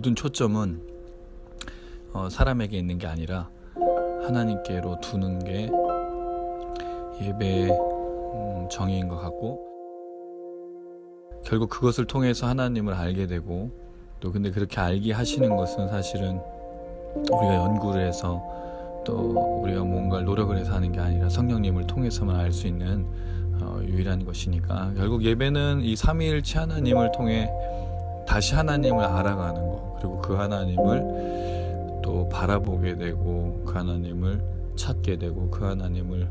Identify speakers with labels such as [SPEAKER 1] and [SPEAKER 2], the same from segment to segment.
[SPEAKER 1] 모든 초점은 사람에게 있는 게 아니라 하나님께로 두는 게 예배의 정의인 것 같고, 결국 그것을 통해서 하나님을 알게 되고, 또 근데 그렇게 알게 하시는 것은 사실은 우리가 연구를 해서 또 우리가 뭔가를 노력을 해서 하는 게 아니라 성령님을 통해서만 알 수 있는 유일한 것이니까, 결국 예배는 이 삼위일체 하나님을 통해 다시 하나님을 알아가는 거, 그리고 그 하나님을 또 바라보게 되고, 그 하나님을 찾게 되고, 그 하나님을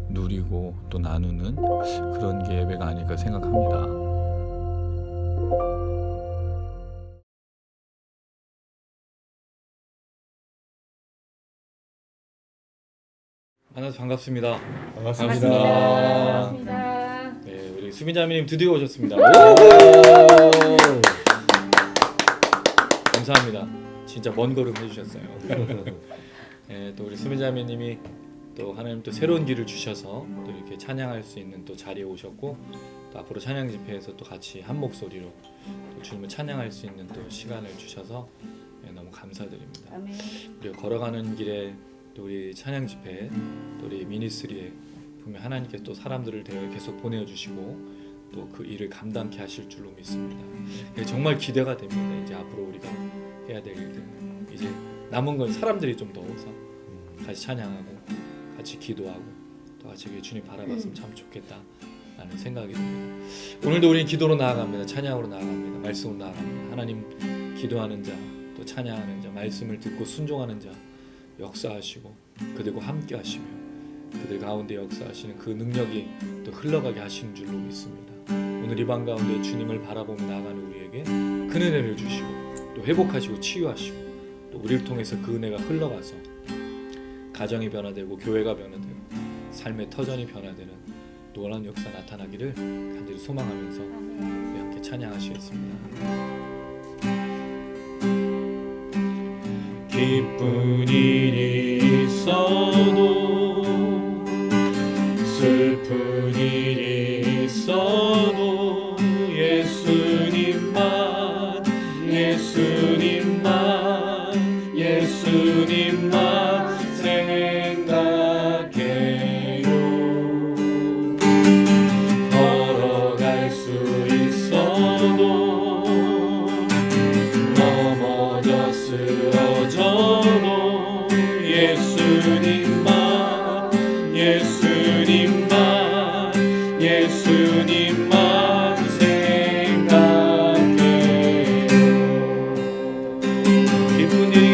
[SPEAKER 1] 누리고 또 나누는 그런 게 예배가 아닐까 생각합니다. 만나서 반갑습니다.
[SPEAKER 2] 반갑습니다.
[SPEAKER 1] 네, 우리 수민자매님 드디어 오셨습니다. 감사합니다. 진짜 먼 걸음 해주셨어요. 네, 또 우리 수민자매님이 또 하나님 또 새로운 길을 주셔서 또 이렇게 찬양할 수 있는 또 자리에 오셨고, 또 앞으로 찬양 집회에서 또 같이 한 목소리로 또 주님을 찬양할 수 있는 또 시간을 주셔서 너무 감사드립니다.
[SPEAKER 2] 아멘.
[SPEAKER 1] 우리가 걸어가는 길에 또 우리 찬양 집회, 또 우리 미니스트리에 분명 하나님께서 또 사람들을 계속 보내주시고 또 그 일을 감당케 하실 줄로 믿습니다. 정말 기대가 됩니다. 이제 앞으로 우리가 해야 될 일들, 이제 남은 건 사람들이 좀 더워서 같이 찬양하고 같이 기도하고 또 같이 주님 바라봤으면 참 좋겠다 라는 생각이 듭니다. 오늘도 우리는 기도로 나아갑니다. 찬양으로 나아갑니다. 말씀으로 나아갑니다. 하나님 기도하는 자, 또 찬양하는 자, 말씀을 듣고 순종하는 자 역사하시고 그들과 함께 하시며 그들 가운데 역사하시는 그 능력이 또 흘러가게 하시는 줄로 믿습니다. 오늘 이 밤 가운데 주님을 바라보며 나아가는 우리에게 그 은혜를 주시고 또 회복하시고 치유하시고 또 우리를 통해서 그 은혜가 흘러가서 가정이 변화되고 교회가 변화되고 삶의 터전이 변화되는 놀라운 역사 나타나기를 간절히 소망하면서 우리 함께 찬양하시겠습니다.
[SPEAKER 3] 기쁜 일이 있어도 슬픈 일이 있어도 예수님만 생각해요. 걸어갈 수 있어도 넘어져 쓰러져도 예수님만 생각해요. 기쁜 일이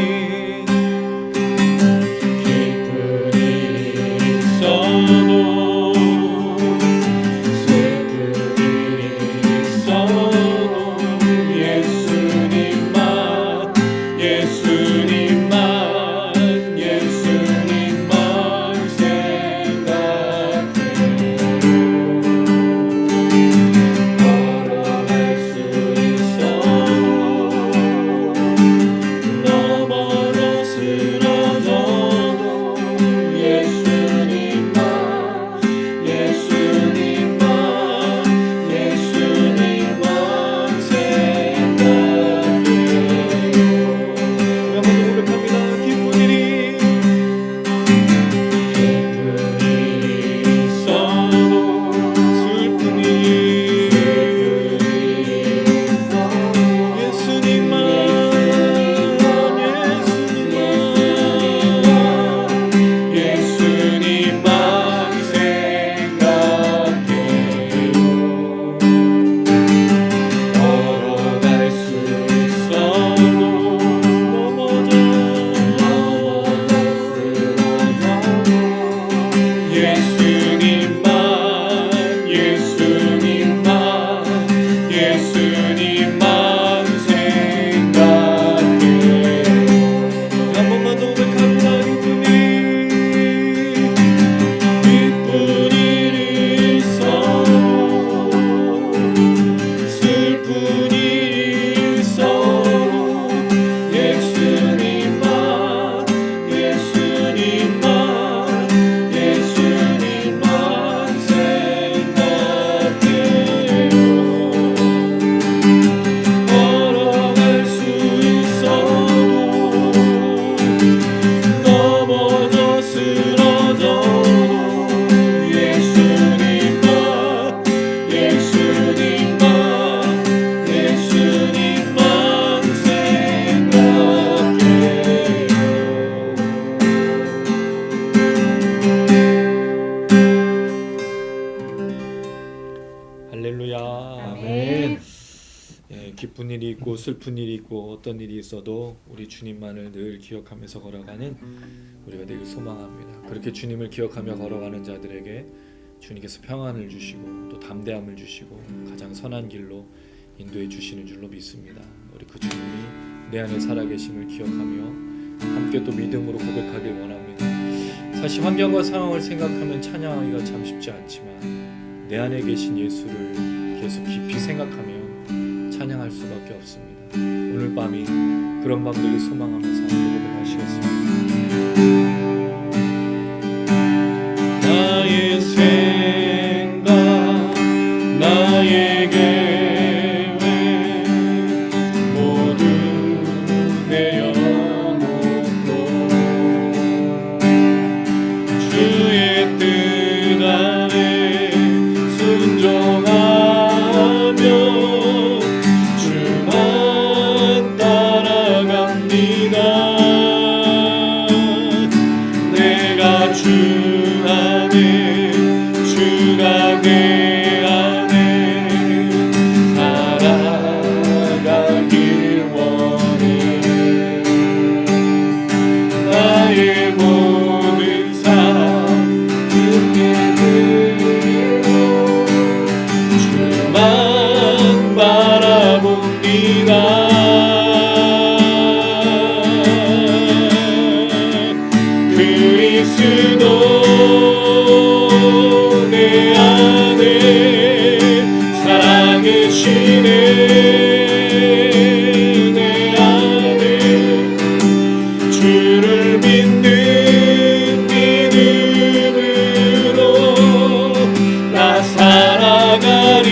[SPEAKER 3] 있어도 슬픈 일이 있어도 예수님만
[SPEAKER 1] 슬픈 일이 있고 어떤 일이 있어도 우리 주님만을 늘 기억하면서 걸어가는 우리가 되길 소망합니다. 그렇게 주님을 기억하며 걸어가는 자들에게 주님께서 평안을 주시고 또 담대함을 주시고 가장 선한 길로 인도해 주시는 줄로 믿습니다. 우리 그 주님이 내 안에 살아계심을 기억하며 함께 또 믿음으로 고백하길 원합니다. 사실 환경과 상황을 생각하면 찬양하기가 참 쉽지 않지만 내 안에 계신 예수를 계속 깊이 생각하며 찬양할 수밖에 없습니다. 오늘 밤이 그런 밤 되길 소망하면서 함께 고백하시겠습니다.
[SPEAKER 3] 나의 생각 나의 계획 모두 내려놓고 주의 뜻 안에 순종하며 주만 따라갑니다. 내가 주 안에 주가 내 안에 살아가길 원해. 나의 모든 삶 주께 드려 주만 바라봅니다. 그리스도 내 안에 살아계시네. 내 안에 주를 믿는 믿음으로 나 살아가리.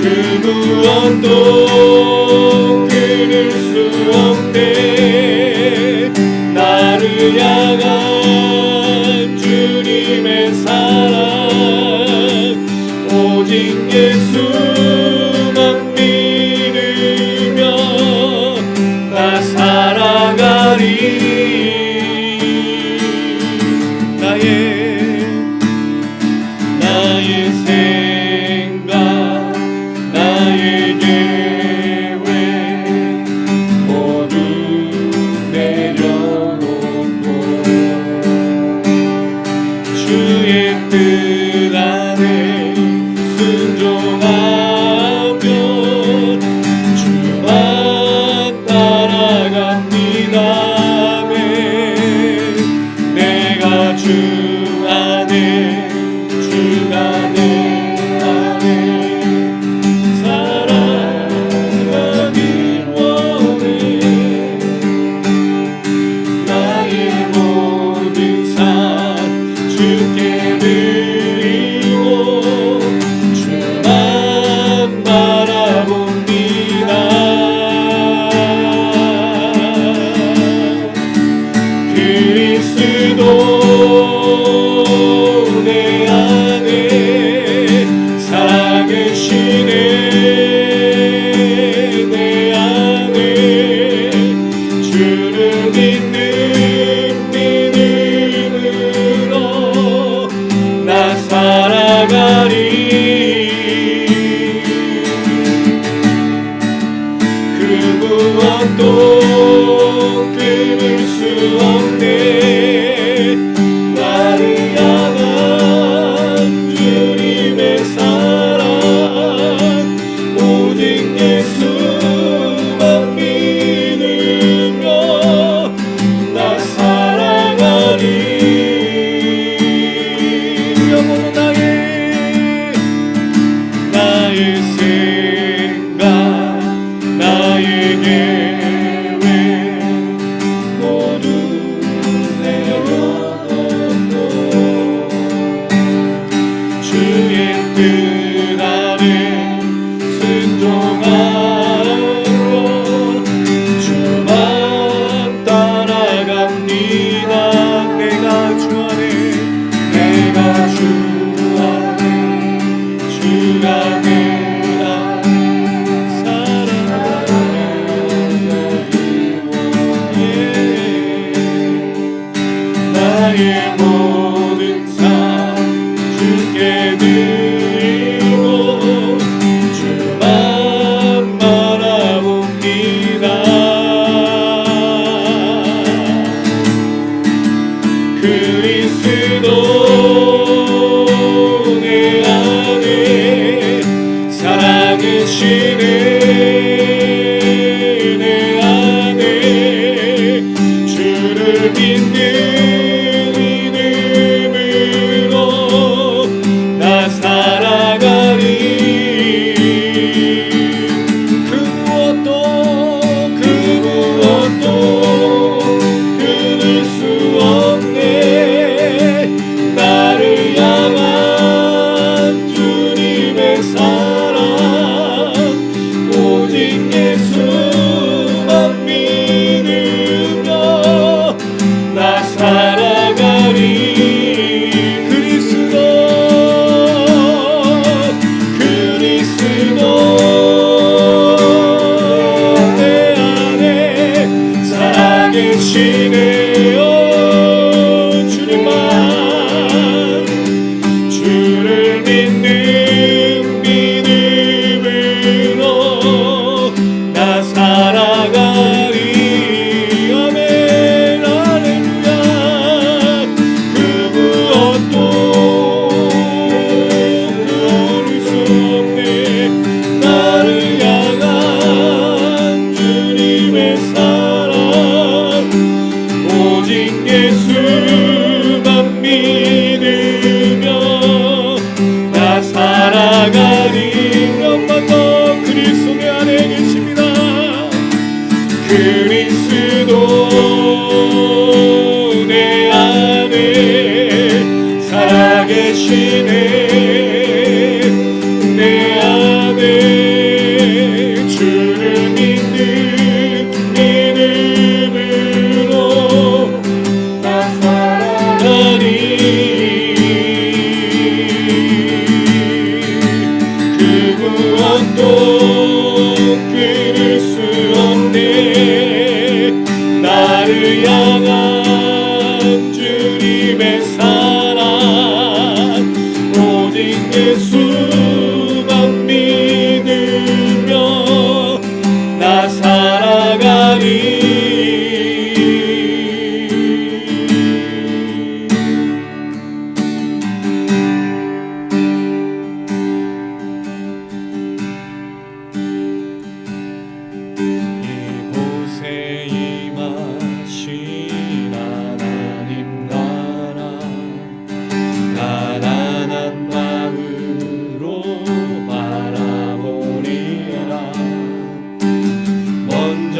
[SPEAKER 3] 그 무엇도 끊을 수 없네. 나를 향한 주님의 사랑 오직 예수만 믿으며 나 살아가리. 나의 생각 나의 계획 모두 내려놓고 주의 뜻 안에 순종하며 주만 따라갑니다. 내가 주 안에 주가 내 안에 살아가길 원해. 나의 모든 삶 주께 드리고 주만 바라봅니다. 그리스도 내 안에 살아계시네. 내 안에 주를 믿는 믿음으로 나 살아가리. 그 무엇도 끊을 수 없네. 나를 향한 주님의 사랑 오직 예수만 믿으며 나 살아가리. 영원히 나의 생각 나의 계획 모두 살아가리. 아멘. 할렐루야. 그 무엇도 끊을 수 없네. 나를 향한 주님의 사랑, 오직 예수만 믿으며 나 살아가리. 한번 더 그리스도 내 안에 계십니다. 그리스도 내 안에 살아계시네. 내 안에 주를 믿는 믿음으로 나 살아가리. 그 무엇도 끊을 수 없네. 나를 향한 주님의 사랑, 오직 예수만 믿으며 나 살아가리. 이곳에 임하신 하나님 나라, 가난한 마음으로 바라보리라. 먼저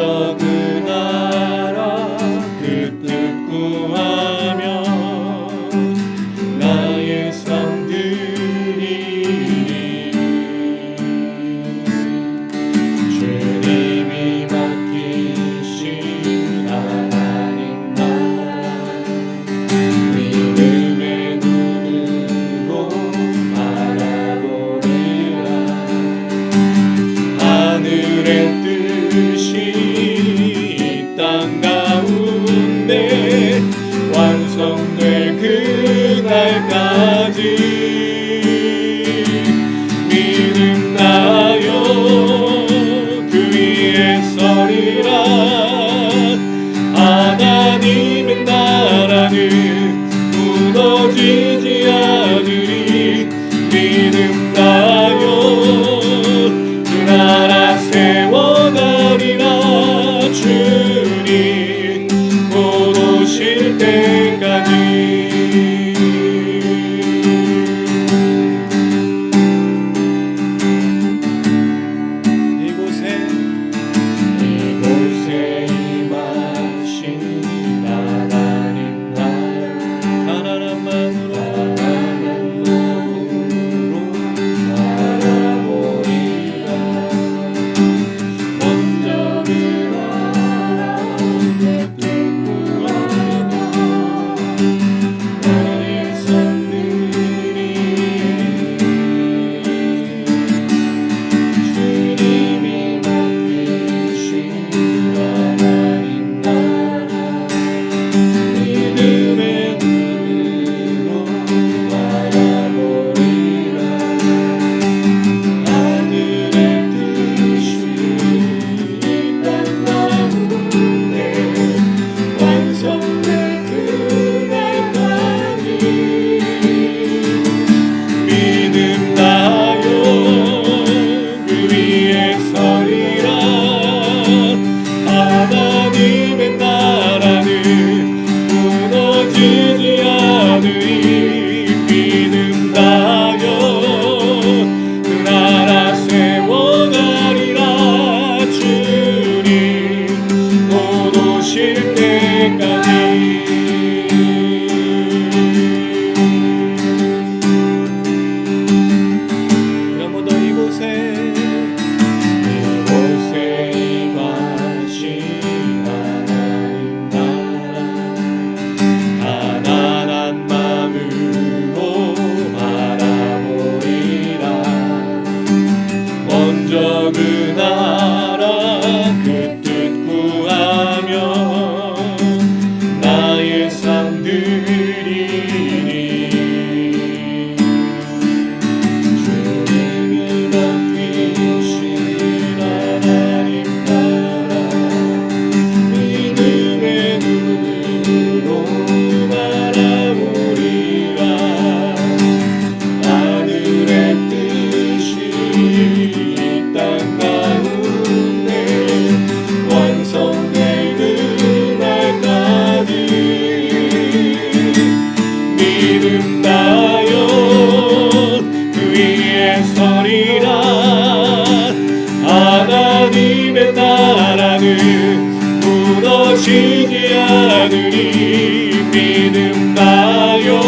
[SPEAKER 3] 무너지지 않으리 믿음나요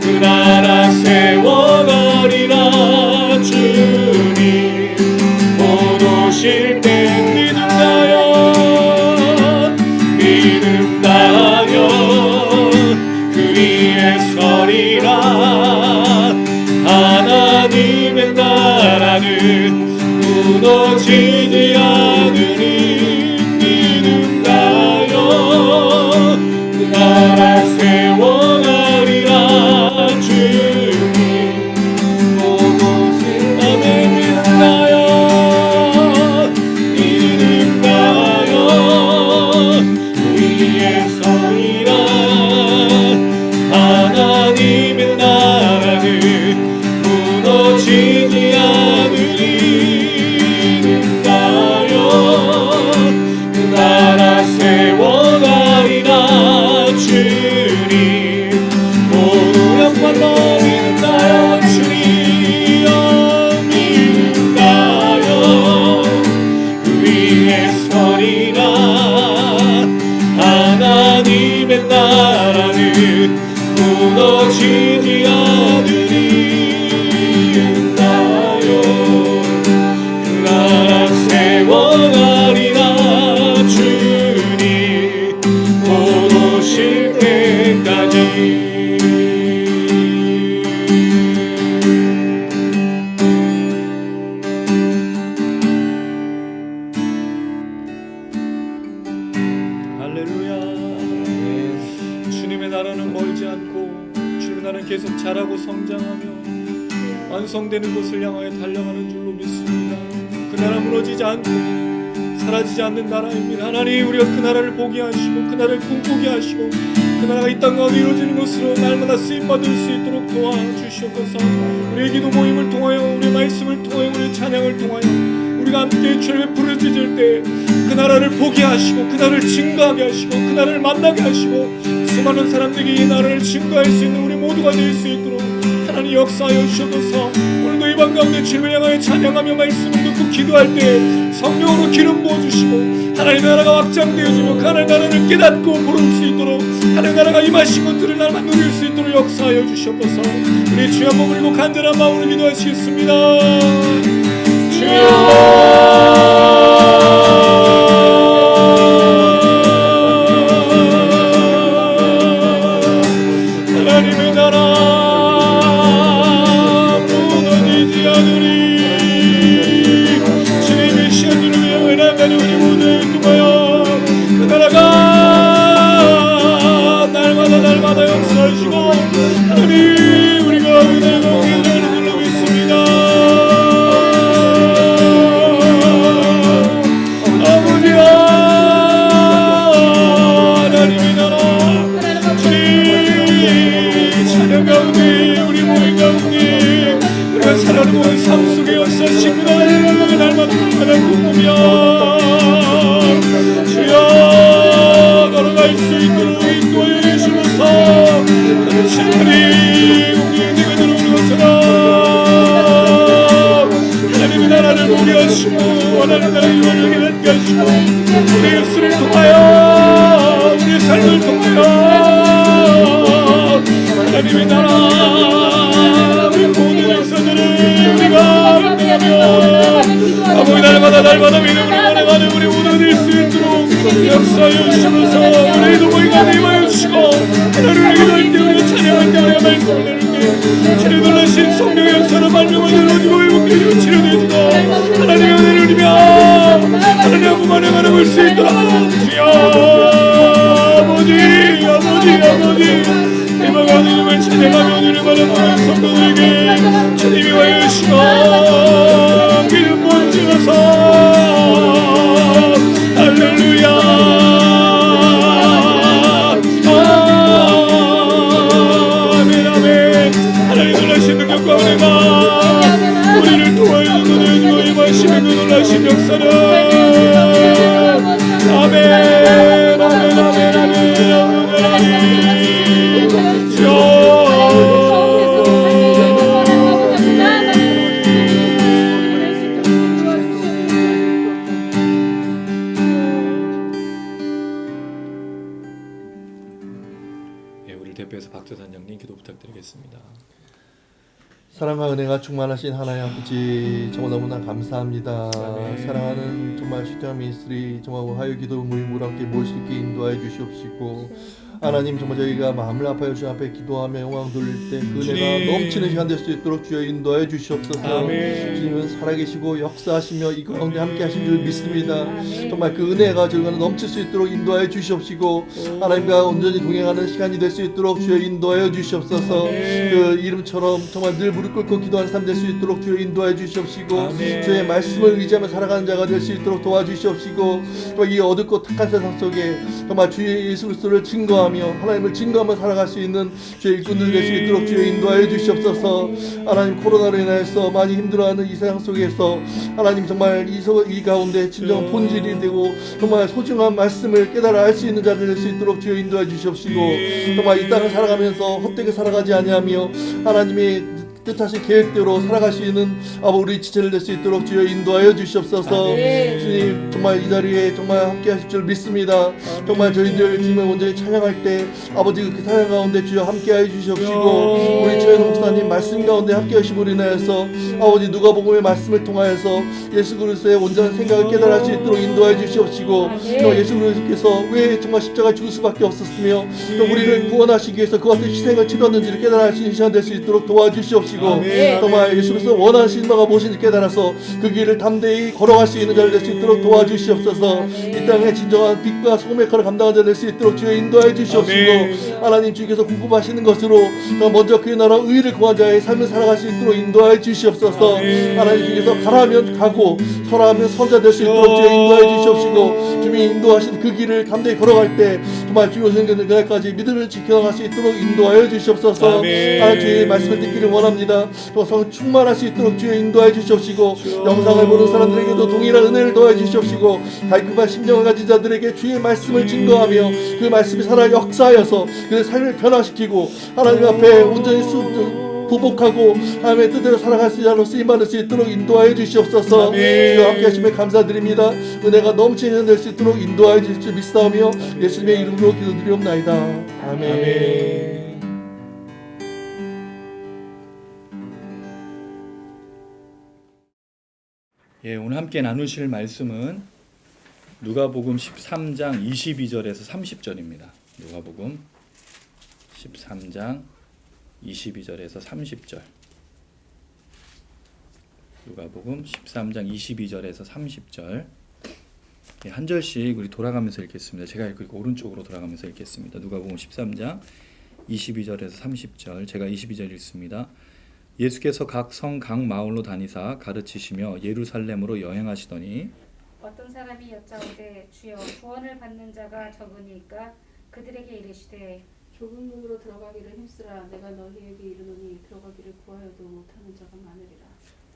[SPEAKER 3] 그 나라 세워가리라 주님 못 오실 때 믿음나요 그 위에 서리라 하나님의 나라는 무너지지 않으리 믿음나요 그 나라 세워가리라 주님 못 오실 때 믿음나요 믿음나요 그 위에 서리라 하나님의 나라는 무너지지 않으리 믿음나요 그 나라 세워가리라 주님 모든 만나 믿음나요 주님 믿음나요 그 위에 서리라 하나님의 나라는 무너지지 않으리 믿나요 그 나라 세워가리라 주님 못 오실 때까지
[SPEAKER 1] 할렐루야. 주님의 나라는 멀지 않고 주님의 나라는 계속 자라고 성장하며 완성되는 것을 향하여 달려가는 줄로 믿습니다. 그 나라 무너지지 않고 사라지지 않는 나라입니다. 하나님 우리가 그 나라를 보게 하시고 그 나라를 꿈꾸게 하시고 그 나라가 이 땅 가운데 이루어지는 것으로 날마다 쓰임받을 수 있도록 도와주시옵소서. 우리의 기도 모임을 통하여 우리의 말씀을 통하여 우리의 찬양을 통하여 우리가 함께 주님의 부르짖을 때 그 나라를 보게 하시고 그 나라를 증거하게 하시고 그 나라를 만나게 하시고 수많은 사람들에게 이 나라를 증거할 수 있는 우리 모두가 될 수 있도록 하나님 역사하여 주셔서 오늘도 이 방 가운데 주님을 향하여 찬양하며 말씀을 듣고 기도할 때 성령으로 기름 부어주시고 하나님의 나라가 확장되어지며 그 하나님의 나라를 깨닫고 부를 수 있도록 하나님의 나라가 임하신 것들을 날만 누릴 수 있도록 역사하여 주시옵소서. 우리 주여 한번 그리고 간절한 마음으로 기도하시겠습니다. 하나님의 나라 무너지지 않으리 주님의 시간들을 위해 나가는 우리 모두를 통하여 그 나라가 날마다 역사하시고 하나님 우리가 그 나라가 오기를 줄로 믿습니다. 아버지야 하나님의 나라 주님 찬양 가운데 우리 모임 가운데 우리가 살아가는 삶 속에 역사하신 그 나라를 날마다 하나님 보며 주여 걸어갈 수 있도록 인도하여 주시면서 하나님 우리의 내가 들어오는 것처럼 하나님의 나라를 보게 하시고 하나님의 나라의 유언을 깨닫게 하시고 우리의 입술을 통하여 우리의 삶을 통하여 하나님의 나라 우리 모든 역사들을 우리가 인도하며 아버지 날마다 믿음으로 나아가는 우리 모두 될 수 있도록 역사하여 주시면서 우리의 도모임과 임하여 주시고 하나님을 기도할 때 우리가 찬양할 때 우리가 말씀을 나눌 때 치료 놀라신 성령의 역사로 말미암아 늘어지고 회복되고 치료되어지고 하나님의 은혜를 누리며 하나님 앞만 행하는 걸 수 있도록 주여 아버지 이방 하나님을 찬양하며 은혜를 받아보는 성도들에게 주님이 와주시고 기름 부어주셔서 할렐루야 아멘 하나님 놀라신 능력과 은혜가 우리를 도와주고 내주고 임하시는 그 놀라신 역사는 아멘 주여 대표해서 박대산장님 기도 부탁드리겠습니다.
[SPEAKER 2] 사랑과 은혜가 충만하신 하나님 아버지 정말 너무나 감사합니다.
[SPEAKER 1] 아멘.
[SPEAKER 2] 사랑하는 정말 시장 미니스트리 정말 화요 기도 모임으로 함께 모일 수 있게 인도하여 주시옵시고 하나님 정말 저희가 마음을 아파요 주 앞에 기도하며 영광 돌릴 때 그 은혜가 넘치는 시간 될 수 있도록 주여 인도하여 주시옵소서.
[SPEAKER 3] 아멘.
[SPEAKER 2] 주님은 살아계시고 역사하시며 이 가운데 함께 하신 줄 믿습니다.
[SPEAKER 4] 아멘.
[SPEAKER 2] 정말 그 은혜가 저희가 넘칠 수 있도록 인도하여 주시옵시고 하나님과 온전히 동행하는 시간이 될 수 있도록 주여 인도하여 주시옵소서. 그 이름처럼 정말 늘 무릎 꿇고 기도하는 삶 될 수 있도록 주여 인도하여 주시옵시고
[SPEAKER 3] 아멘.
[SPEAKER 2] 주의 말씀을 의지하며 살아가는 자가 될 수 있도록 도와주시옵시고 정말 이 어둡고 탁한 세상 속에 정말 주의 예수 그리스도를 증거하며 하나님을 증거하며 살아갈 수 있는 주의 일꾼들 될 수 있도록 주여 인도하여 주시옵소서. 하나님 코로나로 인해서 많이 힘들어하는 이 세상 속에서 하나님 정말 이 가운데 진정한 본질이 되고 정말 소중한 말씀을 깨달아 알 수 있는 자들 될 수 있도록 주여 인도해 주시옵시고 정말 이 땅을 살아가면서 헛되게 살아가지 아니하며 하나님의 뜻하신 계획대로 살아갈 수 있는 우리 지체를 될 수 있도록 주여 인도하여 주시옵소서.
[SPEAKER 4] 아멘.
[SPEAKER 2] 주님 정말 이 자리에 정말 함께 하실 줄 믿습니다. 정말 저희들 주님을 온전히 찬양할 때 아버지 그 찬양 가운데 주여 함께 하여 주시옵시고 우리 최현 목사님 말씀 가운데 함께 하심으로 인하여서 아버지 누가복음의 말씀을 통하여서 예수 그리스도의 온전한 생각을 깨달을 수 있도록 인도하여 주시옵시고 또 예수 그리스도께서 왜 정말 십자가에 죽을 수밖에 없었으며 또 우리를 구원하시기 위해서 그와 같은 희생을 치렀는지를 깨달을 수 있는 시간 될 수 있도록 도와주시옵시고
[SPEAKER 3] 아멘.
[SPEAKER 2] 정말 예수 그리스도 원하시는 바가 무엇인지 깨달아서 그 길을 담대히 걸어갈 수 있는 자를 될 수 있도록 도와주시옵소서. 이 땅에 진정한 빛과 소금의 역할을 감당하는 자를 될 수 있도록 주여 인도하여 주시옵시고
[SPEAKER 3] 아멘.
[SPEAKER 2] 하나님 주께서 궁금하시는 것으로 먼저 그의 나라 의를 구한 자의 삶을 살아갈 수 있도록 인도하여 주시옵소서.
[SPEAKER 3] 아멘.
[SPEAKER 2] 하나님 주께서 가라하면 가고 서라하면 선자 될 수 있도록 주여 인도하여 주시옵시고 주님이 인도하신 그 길을 담대히 걸어갈 때 정말 주여 생기는 그날까지 믿음을 지켜나갈 수 있도록 인도하여 주시옵소서.
[SPEAKER 3] 아멘.
[SPEAKER 2] 하나님 주의 말씀을 듣기를 원합니다. 또 성 충만할 수 있도록 주여 인도하여 주시옵시고 영상을 보는 사람들에게도 동일한 은혜를 더해 주시옵시고 달콤한 심령을 가진 자들에게 주의 말씀을 증거하며 그 말씀이 살아 역사하여서 그의 삶을 변화시키고 하나님 앞에 온전히 보복하고 하나님의 뜻대로 살아갈 수 있는 자로 쓰임받을 수 있도록 인도하여 주시옵소서. 주여 함께 하시며 감사드립니다. 은혜가 넘치는 될 수 있도록 인도하여 주실 줄 믿사오며 예수님의 이름으로 기도드리옵나이다. 아멘.
[SPEAKER 3] 아멘.
[SPEAKER 1] 예, 오늘 함께 나누실 말씀은 누가복음 13장 22절에서 30절입니다. 누가복음 13장 22절에서 30절. 누가복음 13장 22절에서 30절. 예, 한 절씩 우리 돌아가면서 읽겠습니다. 제가 읽고 오른쪽으로 돌아가면서 읽겠습니다. 누가복음 13장 22절에서 30절. 제가 22절 읽습니다. 예수께서 각 성 각 마을로 다니사 가르치시며 예루살렘으로 여행하시더니
[SPEAKER 4] 어떤 사람이 여짜오되 주여 구원을 받는 자가 적으니까 그들에게 이르시되
[SPEAKER 5] 좁은 문으로 들어가기를 힘쓰라. 내가 너희에게 이르노니 들어가기를 구하여도 못하는 자가 많으리라.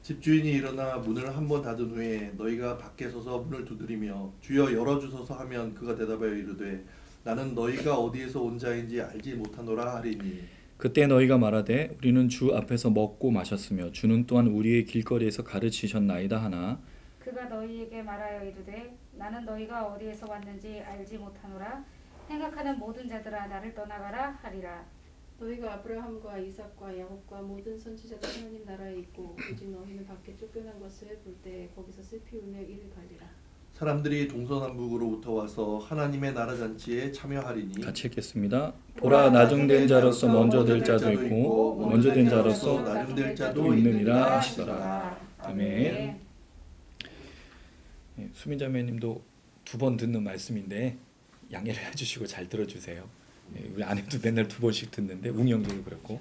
[SPEAKER 2] 집주인이 일어나 문을 한 번 닫은 후에 너희가 밖에 서서 문을 두드리며 주여 열어주소서 하면 그가 대답하여 이르되 나는 너희가 어디에서 온 자인지 알지 못하노라 하리니
[SPEAKER 1] 그때 너희가 말하되 우리는 주 앞에서 먹고 마셨으며 주는 또한 우리의 길거리에서 가르치셨나이다 하나
[SPEAKER 4] 그가 너희에게 말하여 이르되 나는 너희가 어디에서 왔는지 알지 못하노라. 생각하는 모든 자들아 나를 떠나가라 하리라.
[SPEAKER 5] 너희가 아브라함과 이삭과 야곱과 모든 선지자들 하나님 나라에 있고 오직 너희는 밖에 쫓겨난 것을 볼 때 거기서 슬피 울며 이를 갈리라.
[SPEAKER 2] 사람들이 동서남북으로부터 와서 하나님의 나라 잔치에 참여하리니
[SPEAKER 1] 같이 읽겠습니다. 보라 나중된 자로서 먼저 될 자도 있고 먼저 된 자로서
[SPEAKER 2] 나중될 자도
[SPEAKER 1] 또 있느니라
[SPEAKER 2] 있느니라
[SPEAKER 1] 하시더라. 아멘. 예, 수민자매님도 두 번 듣는 말씀인데 양해를 해주시고 잘 들어주세요. 예, 우리 아내도 맨날 두 번씩 듣는데 웅영도 그렇고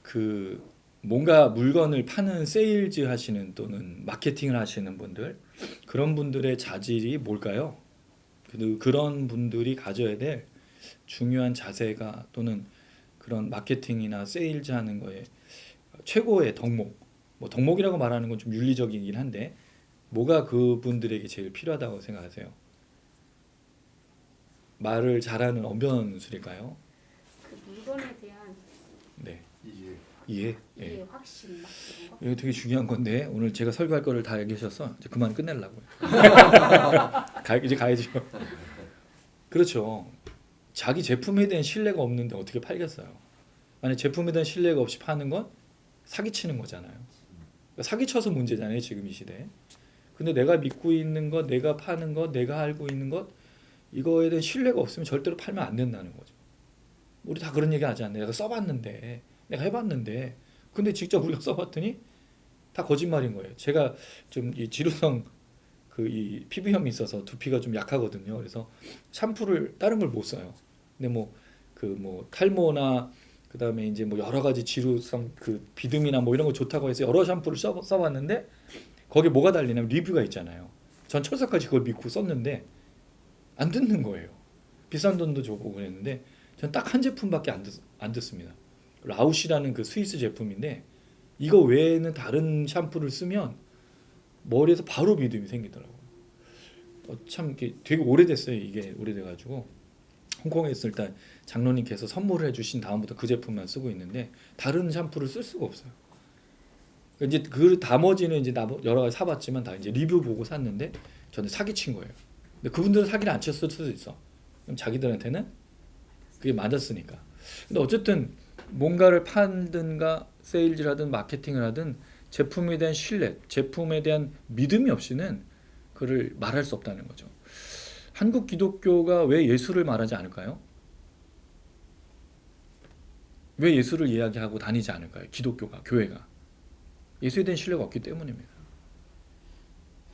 [SPEAKER 1] 그 뭔가 물건을 파는 세일즈 하시는 또는 마케팅을 하시는 분들 그런 분들의 자질이 뭘까요? 그런 분들이 가져야 될 중요한 자세가 또는 그런 마케팅이나 세일즈 하는 거에 최고의 덕목 뭐 덕목이라고 말하는 건 좀 윤리적이긴 한데 뭐가 그분들에게 제일 필요하다고 생각하세요? 말을 잘하는 언변술일까요?
[SPEAKER 4] 그 물건에 대한
[SPEAKER 1] 네. 이해.
[SPEAKER 4] 이해 확신 막 이런 거.
[SPEAKER 1] 이거 되게 중요한 건데 오늘 제가 설교할 거를 다 얘기하셔서 이제 그만 끝내려고요. 이제 가야죠. 그렇죠. 자기 제품에 대한 신뢰가 없는데 어떻게 팔겠어요? 만약 제품에 대한 신뢰가 없이 파는 건 사기치는 거잖아요. 그러니까 사기쳐서 문제잖아요, 지금 이 시대에. 근데 내가 믿고 있는 것, 내가 파는 것, 내가 알고 있는 것, 이거에 대한 신뢰가 없으면 절대로 팔면 안 된다는 거죠. 우리 다 그런 얘기 하지 않나요? 내가 써봤는데, 내가 해봤는데, 근데 직접 우리가 써봤더니 다 거짓말인 거예요. 제가 좀 이 지루성 그 이 피부염이 있어서 두피가 좀 약하거든요. 그래서 샴푸를 다른 걸 못 써요. 근데 뭐 탈모나 그다음에 이제 뭐 여러 가지 지루성 그 비듬이나 뭐 이런 거 좋다고 해서 여러 샴푸를 써봤는데 거기에 뭐가 달리냐면 리뷰가 있잖아요. 전 철석까지 그걸 믿고 썼는데 안 듣는 거예요. 비싼 돈도 줘보고 그랬는데 전 딱 한 제품밖에 안 듣습니다. 라우시라는 그 스위스 제품인데 이거 외에는 다른 샴푸를 쓰면 머리에서 바로 비듬이 생기더라고요. 참 이게 되게 오래됐어요. 이게 오래돼가지고 홍콩에 있을 때 장로님께서 선물을 해주신 다음부터 그 제품만 쓰고 있는데 다른 샴푸를 쓸 수가 없어요. 이제 그 나머지는 이제 여러 가지 사봤지만 다 이제 리뷰 보고 샀는데 저는 사기친 거예요. 근데 그분들은 사기를 안 쳤을 수도 있어. 그럼 자기들한테는 그게 맞았으니까. 근데 어쨌든 뭔가를 팔든가 세일즈를 하든 마케팅을 하든 제품에 대한 신뢰, 제품에 대한 믿음이 없이는 그를 말할 수 없다는 거죠. 한국 기독교가 왜 예수를 말하지 않을까요? 왜 예수를 이야기하고 다니지 않을까요? 기독교가, 교회가. 예수에 대한 신뢰가 없기 때문입니다.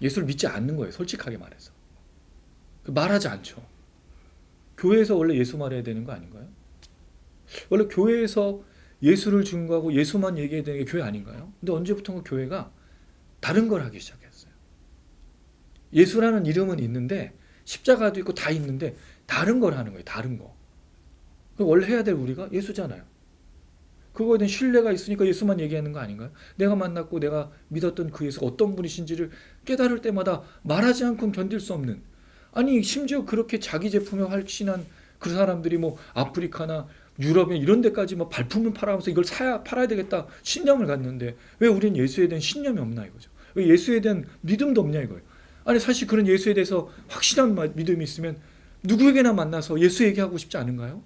[SPEAKER 1] 예수를 믿지 않는 거예요. 솔직하게 말해서. 말하지 않죠. 교회에서 원래 예수 말해야 되는 거 아닌가요? 원래 교회에서 예수를 증거하고 예수만 얘기해야 되는 게 교회 아닌가요? 근데 언제부턴가 교회가 다른 걸 하기 시작했어요. 예수라는 이름은 있는데 십자가도 있고 다 있는데 다른 걸 하는 거예요. 다른 거. 원래 해야 될 우리가 예수잖아요. 그거에 대한 신뢰가 있으니까 예수만 얘기하는 거 아닌가요? 내가 만났고 내가 믿었던 그 예수가 어떤 분이신지를 깨달을 때마다 말하지 않고는 견딜 수 없는, 아니 심지어 그렇게 자기 제품에 활신한 그 사람들이 뭐 아프리카나 유럽에 이런 데까지 뭐 발품을 팔아가면서 이걸 팔아야 되겠다 신념을 갖는데 왜 우리는 예수에 대한 신념이 없나 이거죠. 왜 예수에 대한 믿음도 없냐 이거예요. 아니 사실 그런 예수에 대해서 확실한 믿음이 있으면 누구에게나 만나서 예수 얘기하고 싶지 않은가요?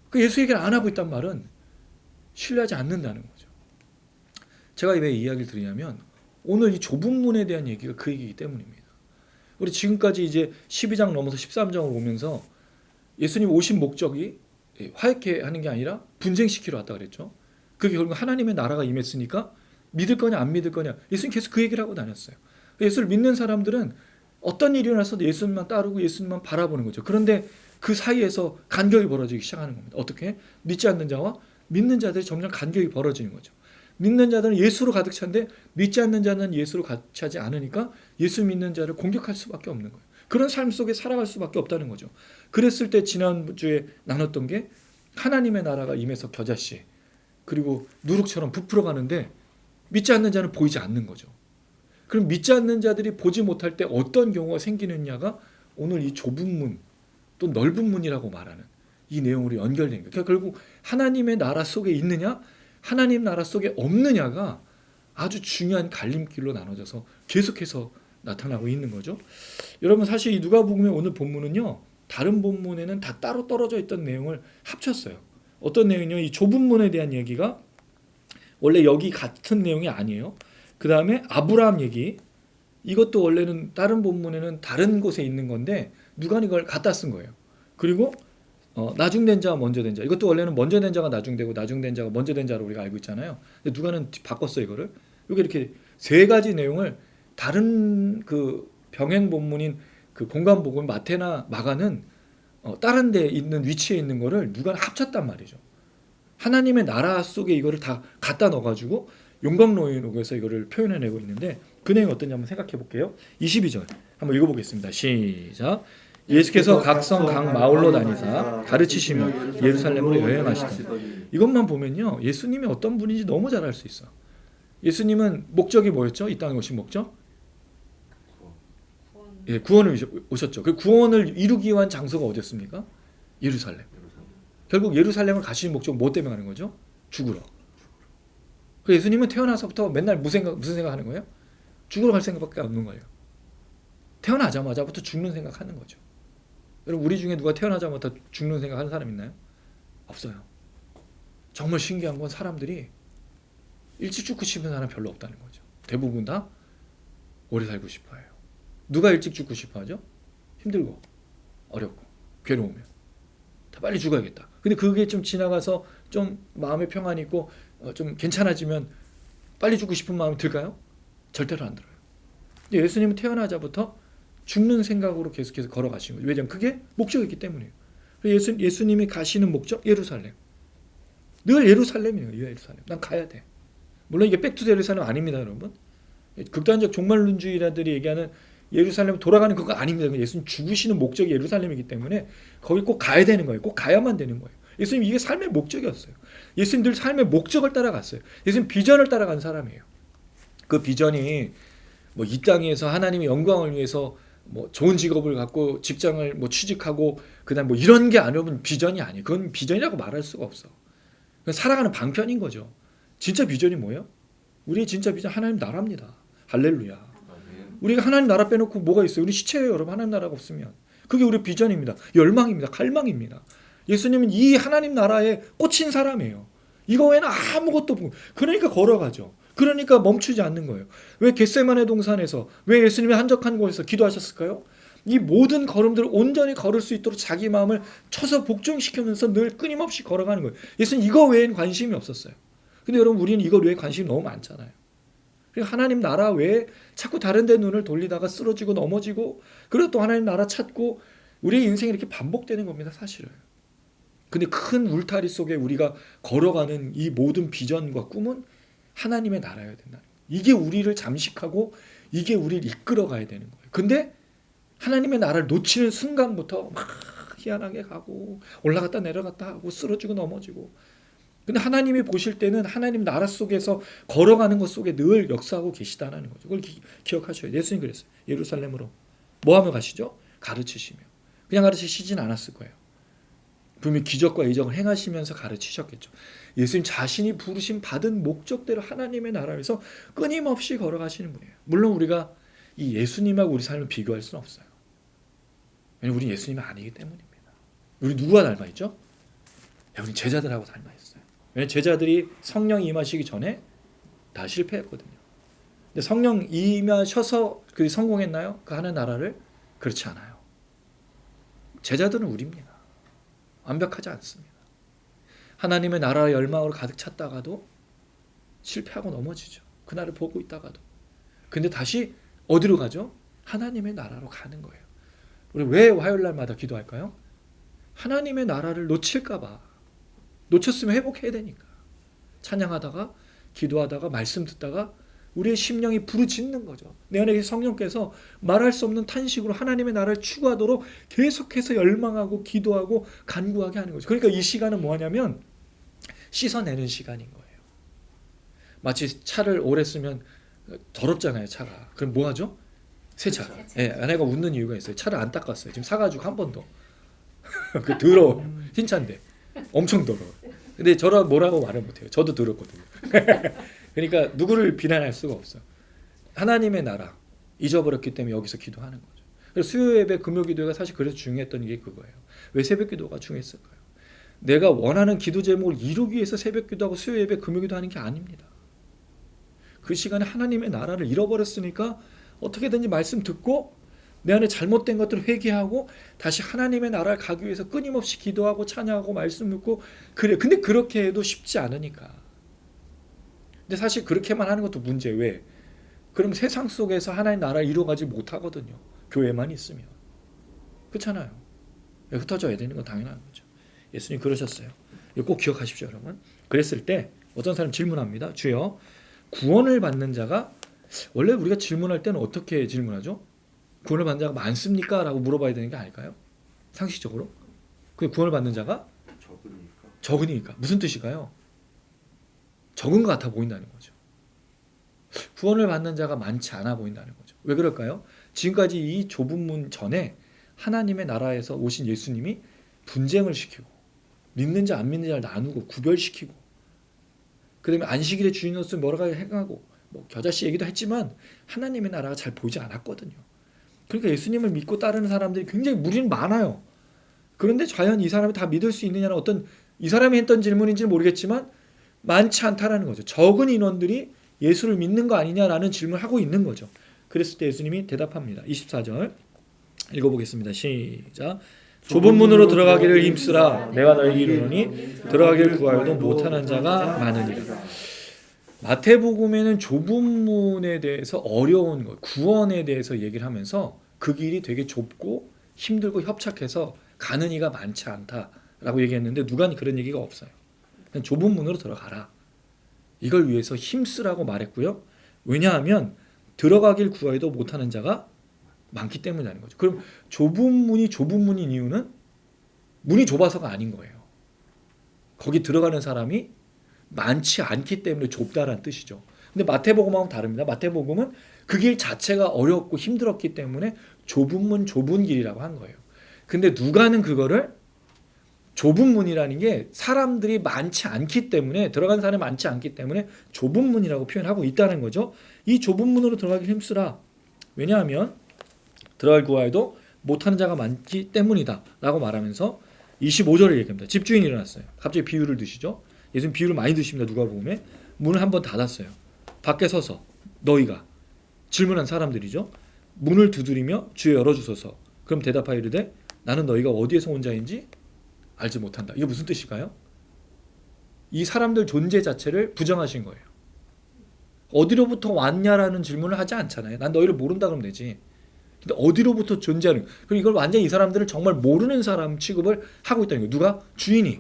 [SPEAKER 1] 그 예수 얘기를 안 하고 있단 말은 신뢰하지 않는다는 거죠. 제가 왜 이 이야기를 드리냐면 오늘 이 좁은 문에 대한 얘기가 그 얘기이기 때문입니다. 우리 지금까지 이제 12장 넘어서 13장으로 오면서 예수님 오신 목적이 화해케 하는 게 아니라 분쟁시키러 왔다 그랬죠. 그게 결국 하나님의 나라가 임했으니까 믿을 거냐 안 믿을 거냐 예수님 계속 그 얘기를 하고 다녔어요. 예수를 믿는 사람들은 어떤 일이 일어났어도 예수님만 따르고 예수님만 바라보는 거죠. 그런데 그 사이에서 간격이 벌어지기 시작하는 겁니다. 어떻게? 믿지 않는 자와 믿는 자들이 점점 간격이 벌어지는 거죠. 믿는 자들은 예수로 가득 찬데 믿지 않는 자는 예수로 가득 차지 않으니까 예수 믿는 자를 공격할 수밖에 없는 거예요. 그런 삶 속에 살아갈 수밖에 없다는 거죠. 그랬을 때 지난주에 나눴던 게 하나님의 나라가 임해서 겨자씨 그리고 누룩처럼 부풀어 가는데 믿지 않는 자는 보이지 않는 거죠. 그럼 믿지 않는 자들이 보지 못할 때 어떤 경우가 생기느냐가 오늘 이 좁은 문 또 넓은 문이라고 말하는 이 내용으로 연결된 거예요. 그러니까 결국 하나님의 나라 속에 있느냐 하나님 나라 속에 없느냐가 아주 중요한 갈림길로 나눠져서 계속해서 나타나고 있는 거죠. 여러분 사실 이 누가복음의 오늘 본문은요 다른 본문에는 다 따로 떨어져 있던 내용을 합쳤어요. 어떤 내용이요? 이 좁은 문에 대한 얘기가 원래 여기 같은 내용이 아니에요. 그 다음에 아브라함 얘기 이것도 원래는 다른 본문에는 다른 곳에 있는 건데 누가 이걸 갖다 쓴 거예요. 그리고 나중된 자와 먼저 된 자 이것도 원래는 먼저 된 자가 나중되고 나중된 자가 먼저 된 자로 우리가 알고 있잖아요. 근데 누가는 바꿨어 이거를. 여기 이렇게 세 가지 내용을 다른 그 병행 본문인 그 공간 복음 마태나 마가는 다른 데 있는 위치에 있는 거를 누가 합쳤단 말이죠. 하나님의 나라 속에 이거를 다 갖다 넣어가지고 용광로에서 이거를 표현해내고 있는데 그 내용이 어떤지 한번 생각해 볼게요. 22절 한번 읽어보겠습니다. 시작. 예수께서 각성 각 마을로 다니사 가르치시며 예루살렘으로 여행하시더니 이것만 보면요 예수님이 어떤 분인지 너무 잘 알 수 있어. 예수님은 목적이 뭐였죠? 이 땅에 오신 목적? 예, 구원을 오셨죠. 그 구원을 이루기 위한 장소가 어디였습니까? 예루살렘. 결국 예루살렘을 가시는 목적은 뭐 때문에 가는 거죠? 죽으러. 그 예수님은 태어나서부터 맨날 무슨 생각하는 거예요? 죽으러 갈 생각밖에 없는 거예요. 태어나자마자부터 죽는 생각하는 거죠. 여러분 우리 중에 누가 태어나자마자 죽는 생각하는 사람 있나요? 없어요. 정말 신기한 건 사람들이 일찍 죽고 싶은 사람 별로 없다는 거죠. 대부분 다 오래 살고 싶어해요. 누가 일찍 죽고 싶어하죠? 힘들고 어렵고 괴로우면 다 빨리 죽어야겠다. 근데 그게 좀 지나가서 좀 마음의 평안이 있고 좀 괜찮아지면 빨리 죽고 싶은 마음이 들까요? 절대로 안 들어요. 근데 예수님은 태어나자부터 죽는 생각으로 계속해서 걸어가신 거죠. 왜냐하면 그게 목적이 있기 때문이에요. 예수님이 가시는 목적 예루살렘. 늘 예루살렘이에요. 예루살렘. 난 가야 돼. 물론 이게 백투 예루살렘 아닙니다, 여러분. 극단적 종말론주의자들이 얘기하는 예루살렘 돌아가는 그거 아닙니다. 예수님 죽으시는 목적이 예루살렘이기 때문에 거기 꼭 가야 되는 거예요. 꼭 가야만 되는 거예요. 예수님 이게 삶의 목적이었어요. 예수님 늘 삶의 목적을 따라갔어요. 예수님 비전을 따라간 사람이에요. 그 비전이 뭐 이 땅에서 하나님의 영광을 위해서 뭐 좋은 직업을 갖고 직장을 뭐 취직하고 그다음 뭐 이런 게 아니면 비전이 아니에요. 그건 비전이라고 말할 수가 없어. 그건 살아가는 방편인 거죠. 진짜 비전이 뭐예요? 우리의 진짜 비전 하나님 나라입니다. 할렐루야. 우리가 하나님 나라 빼놓고 뭐가 있어요? 우리 시체예요, 여러분. 하나님 나라가 없으면. 그게 우리 비전입니다. 열망입니다. 갈망입니다. 예수님은 이 하나님 나라에 꽂힌 사람이에요. 이거 외에는 아무것도 없고. 그러니까 걸어가죠. 그러니까 멈추지 않는 거예요. 왜 겟세마네 동산에서, 왜 예수님이 한적한 곳에서 기도하셨을까요? 이 모든 걸음들을 온전히 걸을 수 있도록 자기 마음을 쳐서 복종시키면서 늘 끊임없이 걸어가는 거예요. 예수님 이거 외엔 관심이 없었어요. 근데 여러분 우리는 이거 외에 관심이 너무 많잖아요. 그러니까 하나님 나라 외에 자꾸 다른 데 눈을 돌리다가 쓰러지고 넘어지고 그리고 또 하나님 나라 찾고 우리의 인생이 이렇게 반복되는 겁니다. 사실은. 근데 큰 울타리 속에 우리가 걸어가는 이 모든 비전과 꿈은 하나님의 나라여야 된다는 거예요. 이게 우리를 잠식하고 이게 우리를 이끌어 가야 되는 거예요. 근데 하나님의 나라를 놓치는 순간부터 막 희한하게 가고 올라갔다 내려갔다 하고 쓰러지고 넘어지고. 근데 하나님이 보실 때는 하나님 나라 속에서 걸어가는 것 속에 늘 역사하고 계시다는 거죠. 그걸 기억하셔야 돼요. 예수님 그랬어요. 예루살렘으로 뭐 하며 가시죠? 가르치시며. 그냥 가르치시진 않았을 거예요. 분명히 기적과 이적을 행하시면서 가르치셨겠죠. 예수님 자신이 부르심 받은 목적대로 하나님의 나라에서 끊임없이 걸어가시는 분이에요. 물론 우리가 이 예수님하고 우리 삶을 비교할 수는 없어요. 왜냐하면 우리 예수님이 아니기 때문입니다. 우리 누구와 닮아있죠? 우리 제자들하고 닮아있어요. 왜냐하면 제자들이 성령 임하시기 전에 다 실패했거든요. 근데 성령 임하셔서 그들이 성공했나요? 그 하는 나라를? 그렇지 않아요. 제자들은 우리입니다. 완벽하지 않습니다. 하나님의 나라의 열망으로 가득 찼다가도 실패하고 넘어지죠. 그날을 보고 있다가도. 근데 다시 어디로 가죠? 하나님의 나라로 가는 거예요. 우리 왜 화요일날마다 기도할까요? 하나님의 나라를 놓칠까 봐. 놓쳤으면 회복해야 되니까. 찬양하다가 기도하다가 말씀 듣다가 우리의 심령이 부르짖는 거죠. 내 안에 성령께서 말할 수 없는 탄식으로 하나님의 나라를 추구하도록 계속해서 열망하고 기도하고 간구하게 하는 거죠. 그러니까 이 시간은 뭐하냐면 씻어내는 시간인 거예요. 마치 차를 오래 쓰면 더럽잖아요, 차가. 그럼 뭐 하죠? 세차. 예, 아내가 웃는 이유가 있어요. 차를 안 닦았어요. 지금 사가지고 한 번 더. 그 더러워. 흰 차인데. 엄청 더러워. 근데 저라 뭐라고 말을 못해요. 저도 들었거든요. 그러니까 누구를 비난할 수가 없어요. 하나님의 나라 잊어버렸기 때문에 여기서 기도하는 거죠. 그래서 수요 예배, 금요 기도가 사실 그래서 중요했던 게 그거예요. 왜 새벽 기도가 중요했을까요? 내가 원하는 기도 제목을 이루기 위해서 새벽 기도하고 수요 예배, 금요 기도하는 게 아닙니다. 그 시간에 하나님의 나라를 잃어버렸으니까 어떻게든지 말씀 듣고 내 안에 잘못된 것들을 회개하고 다시 하나님의 나라를 가기 위해서 끊임없이 기도하고 찬양하고 말씀 듣고 그래. 근데 그렇게 해도 쉽지 않으니까. 근데 사실 그렇게만 하는 것도 문제예요. 왜? 그럼 세상 속에서 하나님 나라를 이루어가지 못하거든요. 교회만 있으면. 그렇잖아요. 흩어져야 되는 건 당연한 거죠. 예수님 그러셨어요. 이거 꼭 기억하십시오, 여러분. 그랬을 때 어떤 사람 질문합니다. 주여, 구원을 받는 자가 원래 우리가 질문할 때는 어떻게 질문하죠? 구원을 받는 자가 많습니까? 라고 물어봐야 되는 게 아닐까요? 상식적으로. 그 구원을 받는 자가 적으니까. 무슨 뜻일까요? 적은 것 같아 보인다는 거죠. 구원을 받는 자가 많지 않아 보인다는 거죠. 왜 그럴까요? 지금까지 이 좁은 문 전에 하나님의 나라에서 오신 예수님이 분쟁을 시키고 믿는 자 안 믿는 자를 나누고 구별시키고 그 다음에 안식일의 주인으로서 여러 가지 행하고 뭐 겨자씨 얘기도 했지만 하나님의 나라가 잘 보이지 않았거든요. 그러니까 예수님을 믿고 따르는 사람들이 굉장히 무리는 많아요. 그런데 과연 이 사람이 다 믿을 수 있느냐는 어떤 이 사람이 했던 질문인지는 모르겠지만 많지 않다라는 거죠. 적은 인원들이 예수를 믿는 거 아니냐라는 질문을 하고 있는 거죠. 그랬을 때 예수님이 대답합니다. 24절 읽어보겠습니다. 시작. 좁은 문으로 들어가기를 힘쓰라. 내가 너에게 이르노니 들어가기를 구하여도 못하는 자가 많으니라. 마태복음에는 좁은 문에 대해서 어려운 것, 구원에 대해서 얘기를 하면서 그 길이 되게 좁고 힘들고 협착해서 가는 이가 많지 않다라고 얘기했는데 누가 그런 얘기가 없어요. 그냥 좁은 문으로 들어가라. 이걸 위해서 힘쓰라고 말했고요. 왜냐하면 들어가길 구하여도 못하는 자가 많기 때문이라는 거죠. 그럼 좁은 문인 이유는 문이 좁아서가 아닌 거예요. 거기 들어가는 사람이 많지 않기 때문에 좁다라는 뜻이죠. 근데 마태복음하고는 다릅니다. 마태복음은 그 길 자체가 어렵고 힘들었기 때문에 좁은 문, 좁은 길이라고 한 거예요. 근데 누가는 그거를 좁은 문이라는 게 사람들이 많지 않기 때문에 들어간 사람이 많지 않기 때문에 좁은 문이라고 표현하고 있다는 거죠. 이 좁은 문으로 들어가기 힘쓰라. 왜냐하면 들어갈 구하여도 못하는 자가 많기 때문이다 라고 말하면서 25절을 얘기합니다. 집주인이 일어났어요. 갑자기 비유를 드시죠. 예수님 비유를 많이 드십니다. 누가복음에. 문을 한번 닫았어요. 밖에 서서 너희가 질문한 사람들이죠. 문을 두드리며 주여 열어주소서. 그럼 대답하여 이르되 나는 너희가 어디에서 온 자인지 알지 못한다. 이게 무슨 뜻일까요? 이 사람들 존재 자체를 부정하신 거예요. 어디로부터 왔냐라는 질문을 하지 않잖아요. 난 너희를 모른다 그러면 되지. 근데 어디로부터 존재하는, 그리고 이걸 완전히 이 사람들을 정말 모르는 사람 취급을 하고 있다는 거예요. 누가? 주인이.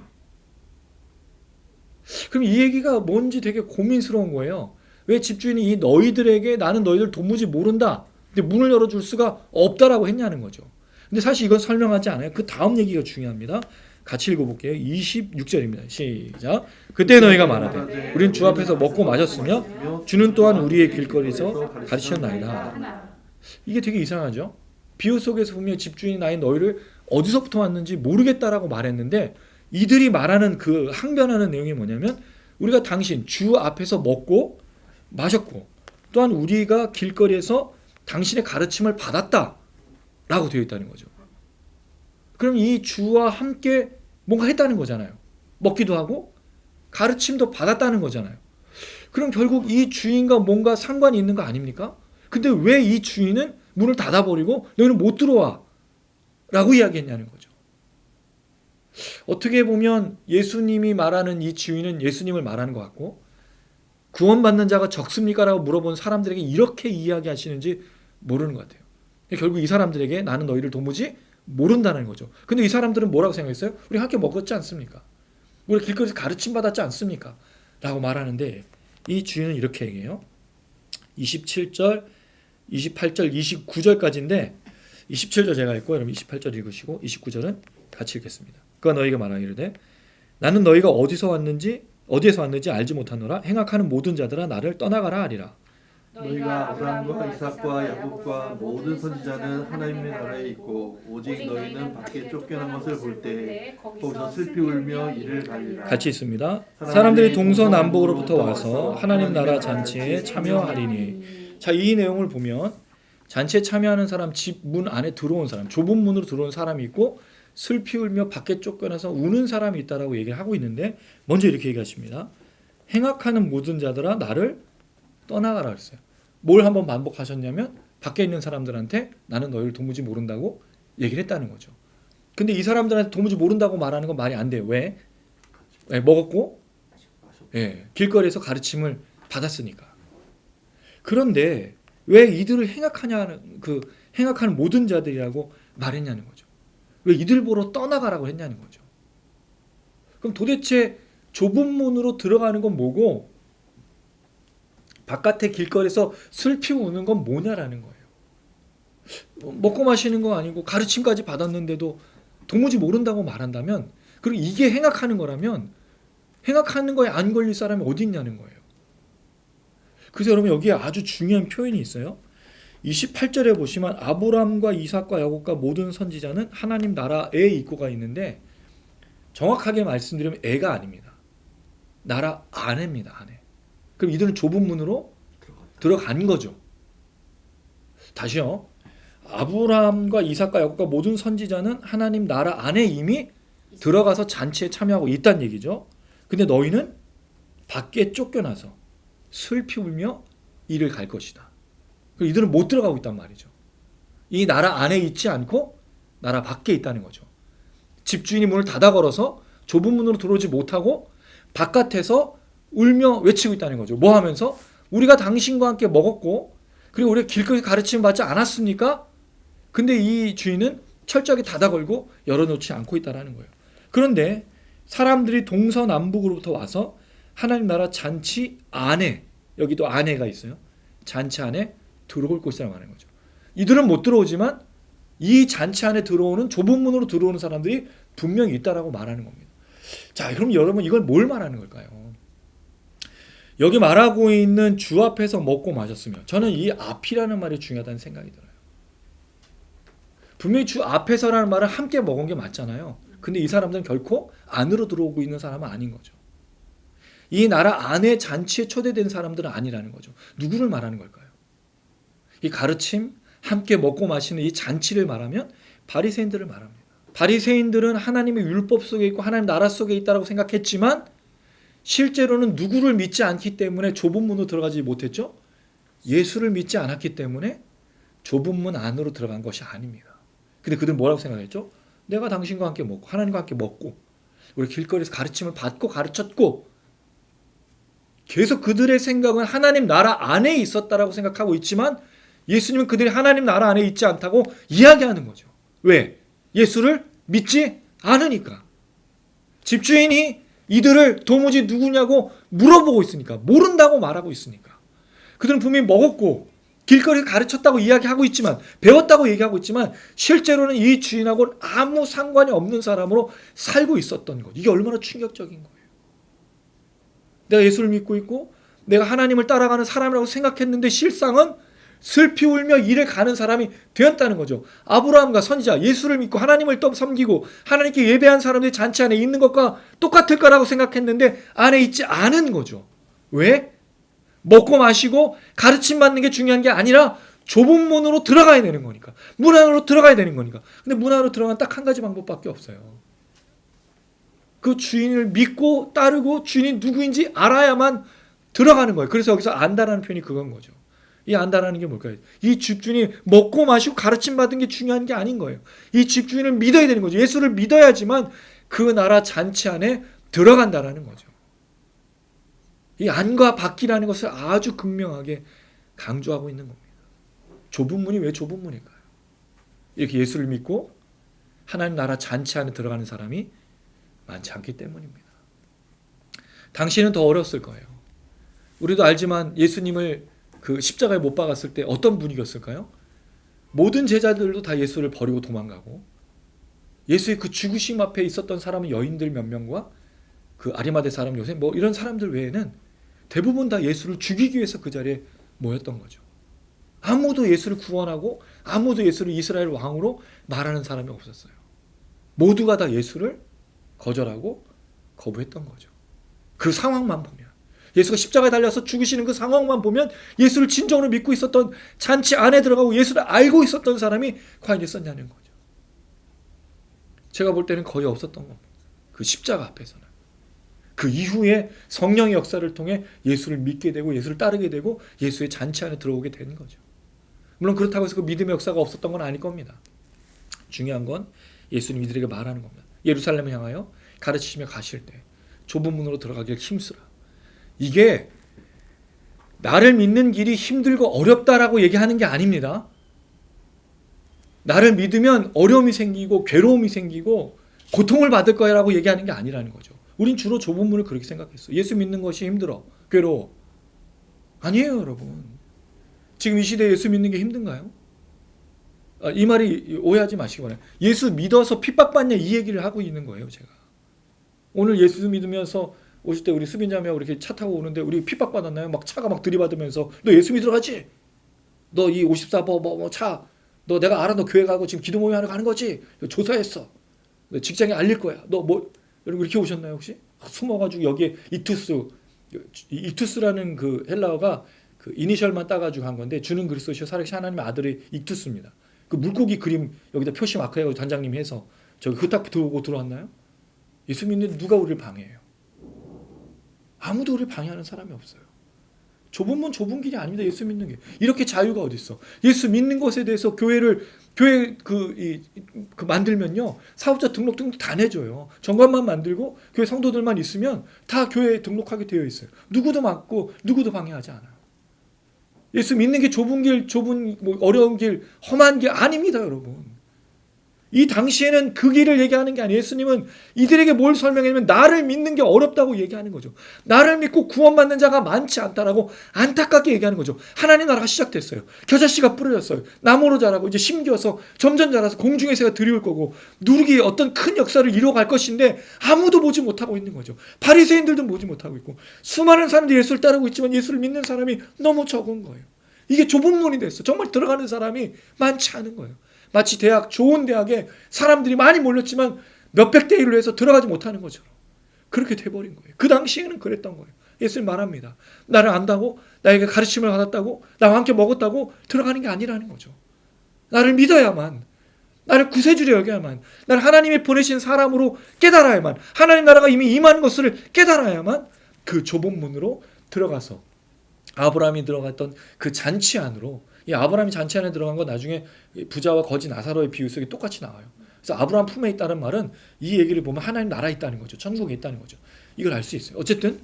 [SPEAKER 1] 그럼 이 얘기가 뭔지 되게 고민스러운 거예요. 왜 집주인이 이 너희들에게 나는 너희들 도무지 모른다. 근데 문을 열어줄 수가 없다라고 했냐는 거죠. 근데 사실 이건 설명하지 않아요. 그 다음 얘기가 중요합니다. 같이 읽어볼게요. 26절입니다. 시작. 그때 너희가 말하되 우리는 주 앞에서 먹고 마셨으며 주는 또한 우리의 길거리에서 가르치셨나이다. 이게 되게 이상하죠. 비유 속에서 분명히 집주인이 나인 너희를 어디서부터 왔는지 모르겠다라고 말했는데 이들이 말하는 그 항변하는 내용이 뭐냐면 우리가 당신 주 앞에서 먹고 마셨고 또한 우리가 길거리에서 당신의 가르침을 받았다라고 되어 있다는 거죠. 그럼 이 주와 함께 뭔가 했다는 거잖아요. 먹기도 하고 가르침도 받았다는 거잖아요. 그럼 결국 이 주인과 뭔가 상관이 있는 거 아닙니까? 근데 왜 이 주인은 문을 닫아버리고 너희는 못 들어와 라고 이야기했냐는 거죠. 어떻게 보면 예수님이 말하는 이 주인은 예수님을 말하는 것 같고 구원받는 자가 적습니까? 라고 물어본 사람들에게 이렇게 이야기하시는지 모르는 것 같아요. 결국 이 사람들에게 나는 너희를 도무지 모른다는 거죠. 근데 이 사람들은 뭐라고 생각했어요? 우리 함께 먹었지 않습니까? 우리 길거리에서 가르침 받았지 않습니까? 라고 말하는데 이 주인은 이렇게 얘기해요. 27절, 28절, 29절까지인데 27절 제가 읽고 여러분 28절 읽으시고 29절은 같이 읽겠습니다. 그가 너희가 말하기를 나는 너희가 어디에서 왔는지 알지 못하노라. 행악하는 모든 자들아 나를 떠나가라 하리라.
[SPEAKER 2] 너희가 아브라함과 이삭과 야곱과 모든 선지자는 하나님의 나라에 있고 오직 너희는 밖에 쫓겨난 것을 볼 때 거기서 슬피 울며 이를 갈리라.
[SPEAKER 1] 같이 있습니다. 사람들이 동서남북으로부터 와서 하나님 나라 잔치에 참여하리니. 자, 이 내용을 보면 잔치에 참여하는 사람, 집 문 안에 들어온 사람, 좁은 문으로 들어온 사람이 있고 슬피 울며 밖에 쫓겨나서 우는 사람이 있다라고 얘기를 하고 있는데 먼저 이렇게 얘기하십니다. 행악하는 모든 자들아 나를 떠나가라 그랬어요. 뭘 한번 반복하셨냐면 밖에 있는 사람들한테 나는 너희를 도무지 모른다고 얘기를 했다는 거죠. 근데 이 사람들한테 도무지 모른다고 말하는 건 말이 안 돼요. 왜? 먹었고 길거리에서 가르침을 받았으니까. 그런데 왜 이들을 행악하는 모든 자들이라고 말했냐는 거죠. 왜 이들 보러 떠나가라고 했냐는 거죠. 그럼 도대체 좁은 문으로 들어가는 건 뭐고 바깥에 길거리에서 슬피 우는 건 뭐냐라는 거예요. 먹고 마시는 거 아니고 가르침까지 받았는데도 도무지 모른다고 말한다면 그리고 이게 행악하는 거라면 행악하는 거에 안 걸릴 사람이 어디 있냐는 거예요. 그래서 여러분 여기에 아주 중요한 표현이 있어요. 28절에 보시면 아브라함과 이삭과 야곱과 모든 선지자는 하나님 나라에 있고가 있는데 정확하게 말씀드리면 애가 아닙니다. 나라 안에입니다. 안에. 그럼 이들은 좁은 문으로 들어간 거죠. 다시요. 아브라함과 이삭과 야곱과 모든 선지자는 하나님 나라 안에 이미 들어가서 잔치에 참여하고 있다는 얘기죠. 근데 너희는 밖에 쫓겨나서 슬피 울며 이를 갈 것이다. 이들은 못 들어가고 있단 말이죠. 이 나라 안에 있지 않고 나라 밖에 있다는 거죠. 집주인이 문을 닫아 걸어서 좁은 문으로 들어오지 못하고 바깥에서 울며 외치고 있다는 거죠. 뭐 하면서? 우리가 당신과 함께 먹었고 그리고 우리가 길거리 가르침 받지 않았습니까? 근데 이 주인은 철저하게 닫아 걸고 열어놓지 않고 있다는 거예요. 그런데 사람들이 동서남북으로부터 와서 하나님 나라 잔치 안에, 여기도 안에가 있어요. 잔치 안에 들어올 것이라고 하는 거죠. 이들은 못 들어오지만 이 잔치 안에 들어오는 좁은 문으로 들어오는 사람들이 분명히 있다라고 말하는 겁니다. 자, 그럼 여러분 이걸 뭘 말하는 걸까요? 여기 말하고 있는 주 앞에서 먹고 마셨으면, 저는 이 앞이라는 말이 중요하다는 생각이 들어요. 분명히 주 앞에서라는 말은 함께 먹은 게 맞잖아요. 근데 이 사람들은 결코 안으로 들어오고 있는 사람은 아닌 거죠. 이 나라 안에 잔치에 초대된 사람들은 아니라는 거죠. 누구를 말하는 걸까요? 이 가르침, 함께 먹고 마시는 이 잔치를 말하면 바리새인들을 말합니다. 바리새인들은 하나님의 율법 속에 있고 하나님 나라 속에 있다고 생각했지만 실제로는 누구를 믿지 않기 때문에 좁은 문으로 들어가지 못했죠. 예수를 믿지 않았기 때문에 좁은 문 안으로 들어간 것이 아닙니다. 근데 그들은 뭐라고 생각했죠? 내가 당신과 함께 먹고 하나님과 함께 먹고 우리 길거리에서 가르침을 받고 가르쳤고, 계속 그들의 생각은 하나님 나라 안에 있었다라고 생각하고 있지만 예수님은 그들이 하나님 나라 안에 있지 않다고 이야기하는 거죠. 왜? 예수를 믿지 않으니까. 집주인이 이들을 도무지 누구냐고 물어보고 있으니까, 모른다고 말하고 있으니까. 그들은 분명히 먹었고 길거리에서 가르쳤다고 이야기하고 있지만, 배웠다고 얘기하고 있지만 실제로는 이 주인하고는 아무 상관이 없는 사람으로 살고 있었던 것. 이게 얼마나 충격적인 거예요. 내가 예수를 믿고 있고 내가 하나님을 따라가는 사람이라고 생각했는데 실상은 슬피 울며 이를 가는 사람이 되었다는 거죠. 아브라함과 선지자, 예수를 믿고 하나님을 또 섬기고 하나님께 예배한 사람들이 잔치 안에 있는 것과 똑같을 거라고 생각했는데 안에 있지 않은 거죠. 왜? 먹고 마시고 가르침 받는 게 중요한 게 아니라 좁은 문으로 들어가야 되는 거니까. 문 안으로 들어가야 되는 거니까. 근데 문 안으로 들어가는 딱 한 가지 방법밖에 없어요. 그 주인을 믿고 따르고 주인이 누구인지 알아야만 들어가는 거예요. 그래서 여기서 안다라는 표현이 그건 거죠. 이 안다라는 게 뭘까요? 이 집주인이 먹고 마시고 가르침 받은 게 중요한 게 아닌 거예요. 이 집주인을 믿어야 되는 거죠. 예수를 믿어야지만 그 나라 잔치 안에 들어간다라는 거죠. 이 안과 밖이라는 것을 아주 극명하게 강조하고 있는 겁니다. 좁은 문이 왜 좁은 문일까요? 이렇게 예수를 믿고 하나님 나라 잔치 안에 들어가는 사람이 많지 않기 때문입니다. 당시에는 더 어려웠을 거예요. 우리도 알지만 예수님을 그 십자가에 못 박았을 때 어떤 분위기였을까요? 모든 제자들도 다 예수를 버리고 도망가고, 예수의 그 죽으심 앞에 있었던 사람은 여인들 몇 명과 그 아리마대 사람 요셉 뭐 이런 사람들 외에는 대부분 다 예수를 죽이기 위해서 그 자리에 모였던 거죠. 아무도 예수를 구원하고 아무도 예수를 이스라엘 왕으로 말하는 사람이 없었어요. 모두가 다 예수를 거절하고 거부했던 거죠. 그 상황만 보면, 예수가 십자가에 달려서 죽으시는 그 상황만 보면 예수를 진정으로 믿고 있었던, 잔치 안에 들어가고 예수를 알고 있었던 사람이 과연 있었냐는 거죠. 제가 볼 때는 거의 없었던 겁니다. 그 십자가 앞에서는. 그 이후에 성령의 역사를 통해 예수를 믿게 되고 예수를 따르게 되고 예수의 잔치 안에 들어오게 된 거죠. 물론 그렇다고 해서 그 믿음의 역사가 없었던 건 아닐 겁니다. 중요한 건 예수님 이들에게 말하는 겁니다. 예루살렘을 향하여 가르치시며 가실 때 좁은 문으로 들어가길 힘쓰라. 이게 나를 믿는 길이 힘들고 어렵다라고 얘기하는 게 아닙니다. 나를 믿으면 어려움이 생기고 괴로움이 생기고 고통을 받을 거야라고 얘기하는 게 아니라는 거죠. 우린 주로 좁은 문을 그렇게 생각했어요. 예수 믿는 것이 힘들어, 괴로워. 아니에요, 여러분. 지금 이 시대에 예수 믿는 게 힘든가요? 이 말이 오해하지 마시기 바랍니다. 예수 믿어서 핍박받냐 이 얘기를 하고 있는 거예요, 제가. 오늘 예수 믿으면서 오실 때 우리 수빈자매하고 이렇게 차 타고 오는데 우리 핍박받았나요? 막 차가 막 들이받으면서 너 예수 믿으러 가지? 너 이 54 차 너 내가 알아, 너 교회 가고 지금 기도 모임 하러 가는 거지? 조사했어. 너 직장에 알릴 거야. 너 뭐 여러분 이렇게 오셨나요 혹시? 숨어가지고 여기에 이투스라는 그 헬라어가 그 이니셜만 따가지고 한 건데 주는 그리스도시요 살아계신 하나님의 아들의 익투스입니다. 그 물고기 그림 여기다 표시 마크해가지고 단장님이 해서 저기 흙딱 들어오고 들어왔나요? 예수 믿는 누가 우리를 방해해요? 아무도 우리를 방해하는 사람이 없어요. 좁은 문 좁은 길이 아닙니다. 예수 믿는 게. 이렇게 자유가 어디 있어? 예수 믿는 것에 대해서 교회 만들면요, 사업자 등록 다 내줘요. 정관만 만들고 교회 성도들만 있으면 다 교회에 등록하게 되어 있어요. 누구도 막고 누구도 방해하지 않아요. 예수 믿는 게 좁은 길, 뭐 어려운 길, 험한 길 아닙니다, 여러분. 이 당시에는 그 길을 얘기하는 게 아니에요. 예수님은 이들에게 뭘 설명했냐면 나를 믿는 게 어렵다고 얘기하는 거죠. 나를 믿고 구원받는 자가 많지 않다라고 안타깝게 얘기하는 거죠. 하나님 나라가 시작됐어요. 겨자씨가 뿌려졌어요. 나무로 자라고 이제 심겨서 점점 자라서 공중의 새가 드리울 거고 누르기 어떤 큰 역사를 이뤄갈 것인데 아무도 보지 못하고 있는 거죠. 바리새인들도 보지 못하고 있고 수많은 사람들이 예수를 따르고 있지만 예수를 믿는 사람이 너무 적은 거예요. 이게 좁은 문이 됐어. 정말 들어가는 사람이 많지 않은 거예요. 마치 좋은 대학에 사람들이 많이 몰렸지만 몇백 대 1로 해서 들어가지 못하는 것처럼 그렇게 돼버린 거예요. 그 당시에는 그랬던 거예요. 예수님 말합니다. 나를 안다고, 나에게 가르침을 받았다고, 나와 함께 먹었다고 들어가는 게 아니라는 거죠. 나를 믿어야만, 나를 구세주로 여겨야만, 나를 하나님이 보내신 사람으로 깨달아야만, 하나님 나라가 이미 임한 것을 깨달아야만 그 좁은 문으로 들어가서 아브라함이 들어갔던 그 잔치 안으로, 이 아브라함이 잔치 안에 들어간 건 나중에 부자와 거지 나사로의 비유 속에 똑같이 나와요. 그래서 아브라함 품에 있다는 말은 이 얘기를 보면 하나님 나라에 있다는 거죠. 천국에 있다는 거죠. 이걸 알 수 있어요. 어쨌든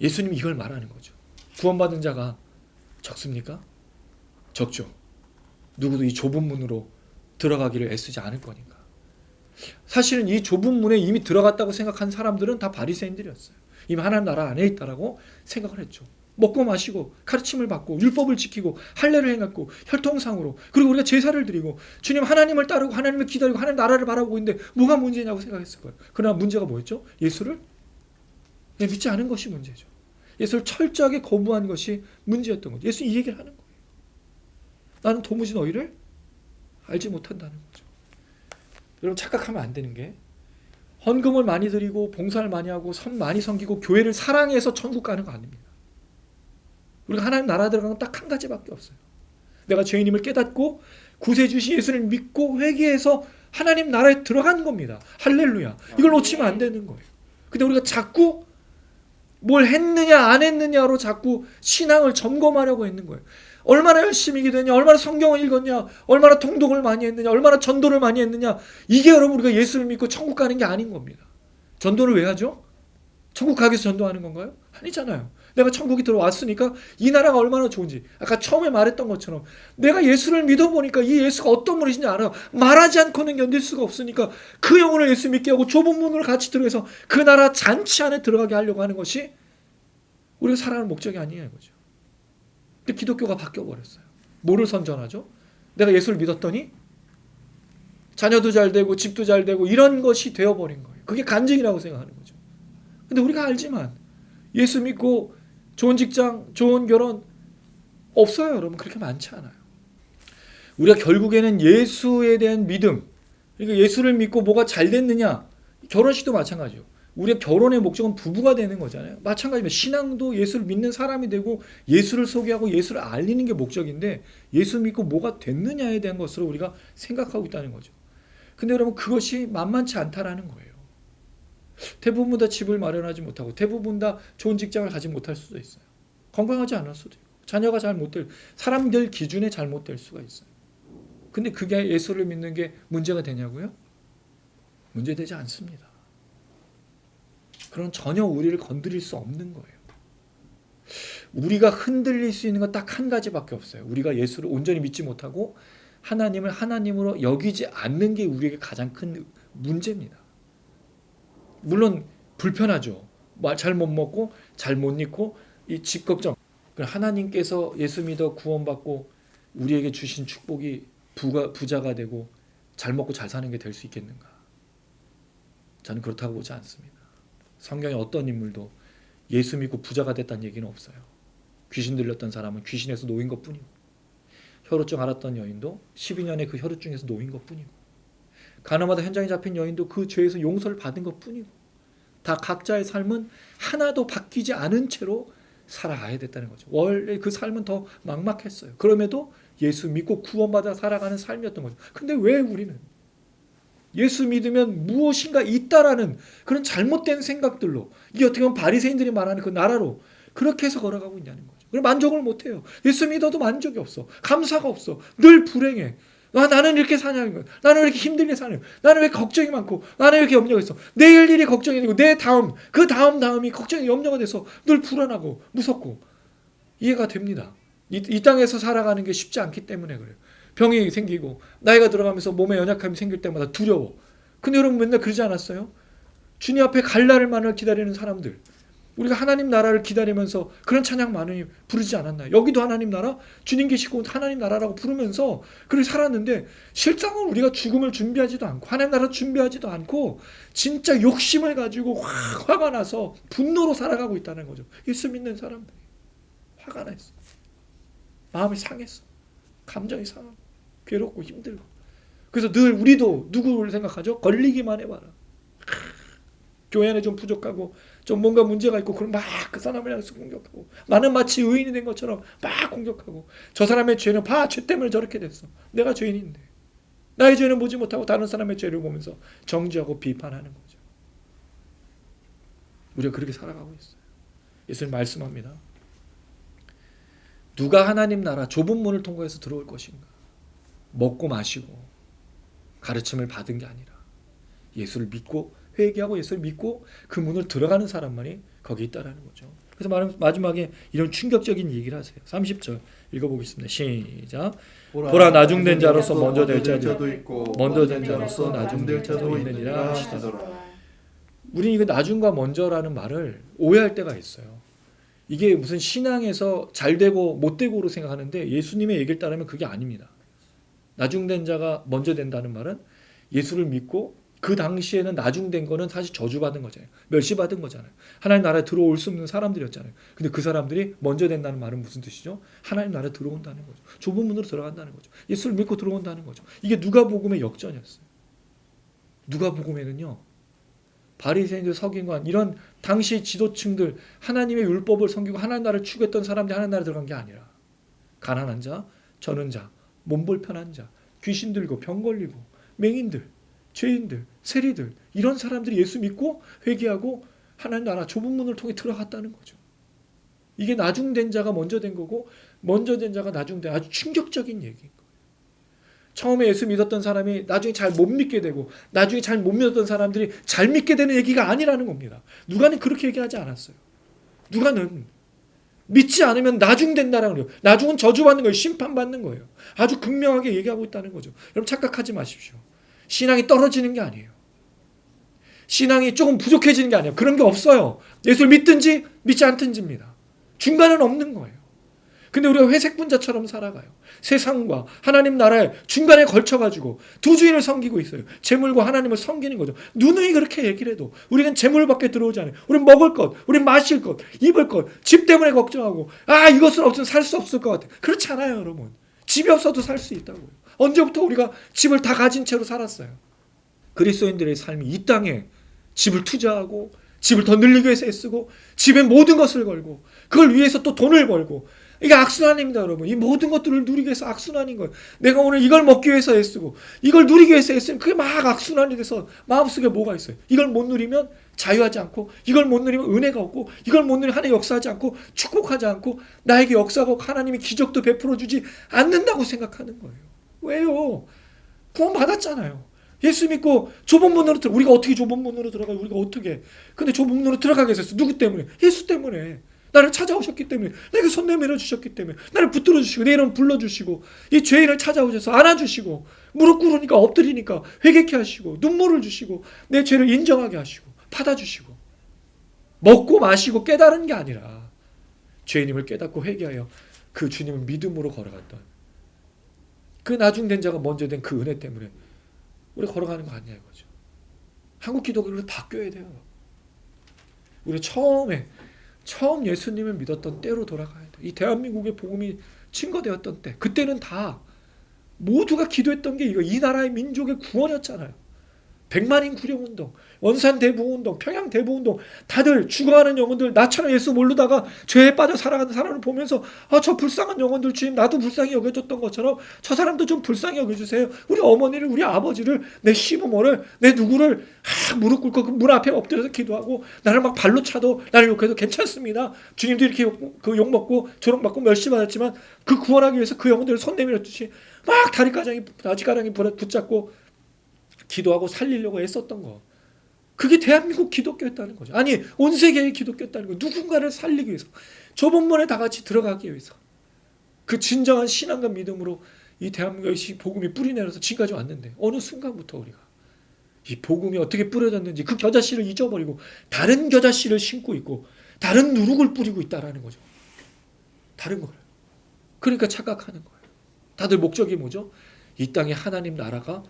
[SPEAKER 1] 예수님이 이걸 말하는 거죠. 구원받은 자가 적습니까? 적죠. 누구도 이 좁은 문으로 들어가기를 애쓰지 않을 거니까. 사실은 이 좁은 문에 이미 들어갔다고 생각한 사람들은 다 바리새인들이었어요. 이미 하나님 나라 안에 있다라고 생각을 했죠. 먹고 마시고 가르침을 받고 율법을 지키고 할례를 행했고 혈통상으로, 그리고 우리가 제사를 드리고 주님 하나님을 따르고 하나님을 기다리고 하나님 나라를 바라보고 있는데 뭐가 문제냐고 생각했을 거예요. 그러나 문제가 뭐였죠? 예수를 믿지 않은 것이 문제죠. 예수를 철저하게 거부한 것이 문제였던 거죠. 예수는 이 얘기를 하는 거예요. 나는 도무지 너희를 알지 못한다는 거죠. 여러분 착각하면 안 되는 게, 헌금을 많이 드리고 봉사를 많이 하고 선 많이 섬기고 교회를 사랑해서 천국 가는 거 아닙니다. 우리가 하나님 나라 들어가는 건 딱 한 가지밖에 없어요. 내가 죄인임을 깨닫고 구세주신 예수를 믿고 회개해서 하나님 나라에 들어간 겁니다. 할렐루야. 이걸 놓치면 안 되는 거예요. 근데 우리가 자꾸 뭘 했느냐 안 했느냐로 자꾸 신앙을 점검하려고 했는 거예요. 얼마나 열심히 기도했냐, 얼마나 성경을 읽었냐, 얼마나 통독을 많이 했느냐, 얼마나 전도를 많이 했느냐. 이게 여러분 우리가 예수를 믿고 천국 가는 게 아닌 겁니다. 전도를 왜 하죠? 천국 가기 위해서 전도하는 건가요? 아니잖아요. 내가 천국에 들어왔으니까 이 나라가 얼마나 좋은지, 아까 처음에 말했던 것처럼 내가 예수를 믿어보니까 이 예수가 어떤 분이신지 알아. 말하지 않고는 견딜 수가 없으니까 그 영혼을 예수 믿게 하고 좁은 문으로 같이 들어가서 그 나라 잔치 안에 들어가게 하려고 하는 것이 우리가 살아가는 목적이 아니에요, 이거죠. 근데 기독교가 바뀌어버렸어요. 뭐를 선전하죠? 내가 예수를 믿었더니 자녀도 잘 되고 집도 잘 되고 이런 것이 되어버린 거예요. 그게 간증이라고 생각하는 거죠. 근데 우리가 알지만 예수 믿고 좋은 직장, 좋은 결혼 없어요, 여러분. 그렇게 많지 않아요. 우리가 결국에는 예수에 대한 믿음, 그러니까 예수를 믿고 뭐가 잘 됐느냐, 결혼식도 마찬가지요. 우리가 결혼의 목적은 부부가 되는 거잖아요. 마찬가지입니다. 신앙도 예수를 믿는 사람이 되고 예수를 소개하고 예수를 알리는 게 목적인데 예수 믿고 뭐가 됐느냐에 대한 것으로 우리가 생각하고 있다는 거죠. 근데 여러분 그것이 만만치 않다라는 거예요. 대부분 다 집을 마련하지 못하고 대부분 다 좋은 직장을 가지 못할 수도 있어요. 건강하지 않을 수도 있고 자녀가 잘 못 될, 사람들 기준에 잘 못 될 수가 있어요. 근데 그게 예수를 믿는 게 문제가 되냐고요? 문제되지 않습니다. 그런 전혀 우리를 건드릴 수 없는 거예요. 우리가 흔들릴 수 있는 건 딱 한 가지밖에 없어요. 우리가 예수를 온전히 믿지 못하고 하나님을 하나님으로 여기지 않는 게 우리에게 가장 큰 문제입니다. 물론 불편하죠. 잘 못 먹고 잘 못 입고 이 집 걱정. 하나님께서 예수 믿어 구원받고 우리에게 주신 축복이 부자가 되고 잘 먹고 잘 사는 게 될 수 있겠는가? 저는 그렇다고 보지 않습니다. 성경에 어떤 인물도 예수 믿고 부자가 됐다는 얘기는 없어요. 귀신 들렸던 사람은 귀신에서 놓인 것뿐이고 혈우증 앓았던 여인도 12년의 그 혈우증에서 놓인 것뿐이고 가늠하다 현장에 잡힌 여인도 그 죄에서 용서를 받은 것뿐이고 다 각자의 삶은 하나도 바뀌지 않은 채로 살아가야 됐다는 거죠. 원래 그 삶은 더 막막했어요. 그럼에도 예수 믿고 구원받아 살아가는 삶이었던 거죠. 근데 왜 우리는 예수 믿으면 무엇인가 있다라는 그런 잘못된 생각들로, 이게 어떻게 보면 바리새인들이 말하는 그 나라로 그렇게 해서 걸어가고 있냐는 거죠. 그럼 만족을 못해요. 예수 믿어도 만족이 없어. 감사가 없어. 늘 불행해. 나는 이렇게 사냐는 거야. 나는 왜 이렇게 힘들게 사냐. 나는 왜 걱정이 많고, 나는 왜 이렇게 염려가 있어. 내일 일이 걱정이 되고, 내 다음, 그 다음이 걱정이 염려가 돼서 늘 불안하고 무섭고. 이해가 됩니다. 이 땅에서 살아가는 게 쉽지 않기 때문에 그래요. 병이 생기고 나이가 들어가면서 몸에 연약함이 생길 때마다 두려워. 근데 여러분 맨날 그러지 않았어요? 주님 앞에 갈 날만을 기다리는 사람들, 우리가 하나님 나라를 기다리면서 그런 찬양 많이 부르지 않았나요? 여기도 하나님 나라, 주님 계시고 하나님 나라라고 부르면서 그렇게 살았는데, 실상은 우리가 죽음을 준비하지도 않고 하나님 나라 준비하지도 않고 진짜 욕심을 가지고 화가 나서 분노로 살아가고 있다는 거죠. 예수 믿는 사람들이 화가 났어. 마음이 상했어. 감정이 상하고 괴롭고 힘들고. 그래서 늘 우리도 누구를 생각하죠? 걸리기만 해봐라. 교회 안에 좀 부족하고 좀 뭔가 문제가 있고 그럼 막 그 사람을 향해서 공격하고, 나는 마치 의인이 된 것처럼 막 공격하고, 저 사람의 죄는 죄 때문에 저렇게 됐어. 내가 죄인인데 나의 죄는 보지 못하고 다른 사람의 죄를 보면서 정죄하고 비판하는 거죠. 우리가 그렇게 살아가고 있어요. 예수님 말씀합니다. 누가 하나님 나라 좁은 문을 통과해서 들어올 것인가? 먹고 마시고 가르침을 받은 게 아니라 예수를 믿고 회개하고 예수를 믿고 그 문을 들어가는 사람만이 거기 있다라는 거죠. 그래서 마지막에 이런 충격적인 얘기를 하세요. 30절 읽어보겠습니다. 시작. 보라 나중된 자로서 먼저 될 자도 있고 먼저 된 자로서 나중될 자도 있느니라 하시더라. 우리는 이거 나중과 먼저라는 말을 오해할 때가 있어요. 이게 무슨 신앙에서 잘 되고 못 되고로 생각하는데, 예수님의 얘기를 따르면 그게 아닙니다. 나중된 자가 먼저 된다는 말은 예수를 믿고 그 당시에는 나중된 거는 사실 저주받은 거잖아요. 멸시받은 거잖아요. 하나님 나라에 들어올 수 없는 사람들이었잖아요. 근데 그 사람들이 먼저 된다는 말은 무슨 뜻이죠? 하나님 나라에 들어온다는 거죠. 좁은 문으로 들어간다는 거죠. 예수를 믿고 들어온다는 거죠. 이게 누가복음의 역전이었어요. 누가복음에는요, 바리새인들, 서기관, 이런 당시 지도층들, 하나님의 율법을 섬기고 하나님 나라를 추구했던 사람들이 하나님 나라에 들어간 게 아니라 가난한 자, 저는 자, 몸불편한 자, 귀신 들고 병 걸리고 맹인들, 죄인들, 세리들, 이런 사람들이 예수 믿고 회개하고 하나님 나라 좁은 문을 통해 들어갔다는 거죠. 이게 나중된 자가 먼저 된 거고 먼저 된 자가 나중된, 아주 충격적인 얘기인 거예요. 처음에 예수 믿었던 사람이 나중에 잘 못 믿게 되고 나중에 잘 못 믿었던 사람들이 잘 믿게 되는 얘기가 아니라는 겁니다. 누가는 그렇게 얘기하지 않았어요. 누가는 믿지 않으면 나중된다라는 거예요. 나중은 저주받는 거예요. 심판받는 거예요. 아주 극명하게 얘기하고 있다는 거죠. 여러분 착각하지 마십시오. 신앙이 떨어지는 게 아니에요. 신앙이 조금 부족해지는 게 아니에요. 그런 게 없어요. 예수를 믿든지 믿지 않든지입니다. 중간은 없는 거예요. 근데 우리가 회색 분자처럼 살아가요. 세상과 하나님 나라에 중간에 걸쳐가지고 두 주인을 섬기고 있어요. 재물과 하나님을 섬기는 거죠. 누누이 그렇게 얘기를 해도 우리는 재물밖에 들어오지 않아요. 우리는 먹을 것, 우리는 마실 것, 입을 것, 집 때문에 걱정하고, 이것은 없으면 살 수 없을 것 같아요. 그렇지 않아요, 여러분. 집이 없어도 살 수 있다고요. 언제부터 우리가 집을 다 가진 채로 살았어요? 그리스도인들의 삶이 이 땅에 집을 투자하고 집을 더 늘리기 위해서 애쓰고 집에 모든 것을 걸고 그걸 위해서 또 돈을 벌고, 이게 악순환입니다, 여러분. 이 모든 것들을 누리기 위해서 악순환인 거예요. 내가 오늘 이걸 먹기 위해서 애쓰고 이걸 누리기 위해서 애쓰면 그게 막 악순환이 돼서 마음속에 뭐가 있어요? 이걸 못 누리면 자유하지 않고, 이걸 못 누리면 은혜가 없고, 이걸 못 누리면 하나님 역사하지 않고 축복하지 않고 나에게 역사하고 하나님이 기적도 베풀어 주지 않는다고 생각하는 거예요. 왜요? 구원 받았잖아요. 예수 믿고 좁은 문으로 우리가 어떻게 좁은 문으로 들어가요? 우리가 어떻게? 근데 좁은 문으로 들어가게 했어요. 누구 때문에? 예수 때문에. 나를 찾아오셨기 때문에, 내게 손 내밀어 주셨기 때문에, 나를 붙들어 주시고 내 이름 불러주시고 이 죄인을 찾아오셔서 안아주시고 무릎 꿇으니까 엎드리니까 회개케 하시고 눈물을 주시고 내 죄를 인정하게 하시고 받아주시고, 먹고 마시고 깨달은 게 아니라 죄인임을 깨닫고 회개하여 그 주님을 믿음으로 걸어갔던 그 나중된 자가 먼저 된 그 은혜 때문에 우리 걸어가는 거 아니냐 이거죠. 한국 기독교를 바뀌어야 돼요. 우리 처음 예수님을 믿었던 때로 돌아가야 돼. 이 대한민국의 복음이 증거되었던 때, 그때는 다 모두가 기도했던 게 이 나라의 민족의 구원이었잖아요.
[SPEAKER 6] 백만인 구령운동, 원산 대부운동, 평양 대부운동, 다들 죽어가는 영혼들, 나처럼 예수 모르다가 죄에 빠져 살아가는 사람을 보면서 저 불쌍한 영혼들 주님, 나도 불쌍히 여겨줬던 것처럼 저 사람도 좀 불쌍히 여겨주세요. 우리 어머니를, 우리 아버지를, 내 시부모를, 내 누구를 무릎 꿇고 그 문 앞에 엎드려서 기도하고 나를 막 발로 차도 나를 욕해도 괜찮습니다. 주님도 이렇게 욕 먹고 조롱받고 멸시받았지만 그 구원하기 위해서 그 영혼들을 손 내밀었듯이 막 다리가랑이 붙잡고 기도하고 살리려고 애썼던 거. 그게 대한민국 기독교였다는 거죠. 아니, 온 세계의 기독교였다는 거예요. 누군가를 살리기 위해서, 좁은 문에 다 같이 들어가기 위해서, 그 진정한 신앙과 믿음으로 이 대한민국의 복음이 뿌리내려서 지금까지 왔는데, 어느 순간부터 우리가 이 복음이 어떻게 뿌려졌는지 그 겨자씨를 잊어버리고 다른 겨자씨를 심고 있고 다른 누룩을 뿌리고 있다라는 거죠. 다른 거를. 그러니까 착각하는 거예요. 다들 목적이 뭐죠? 이 땅에 하나님 나라가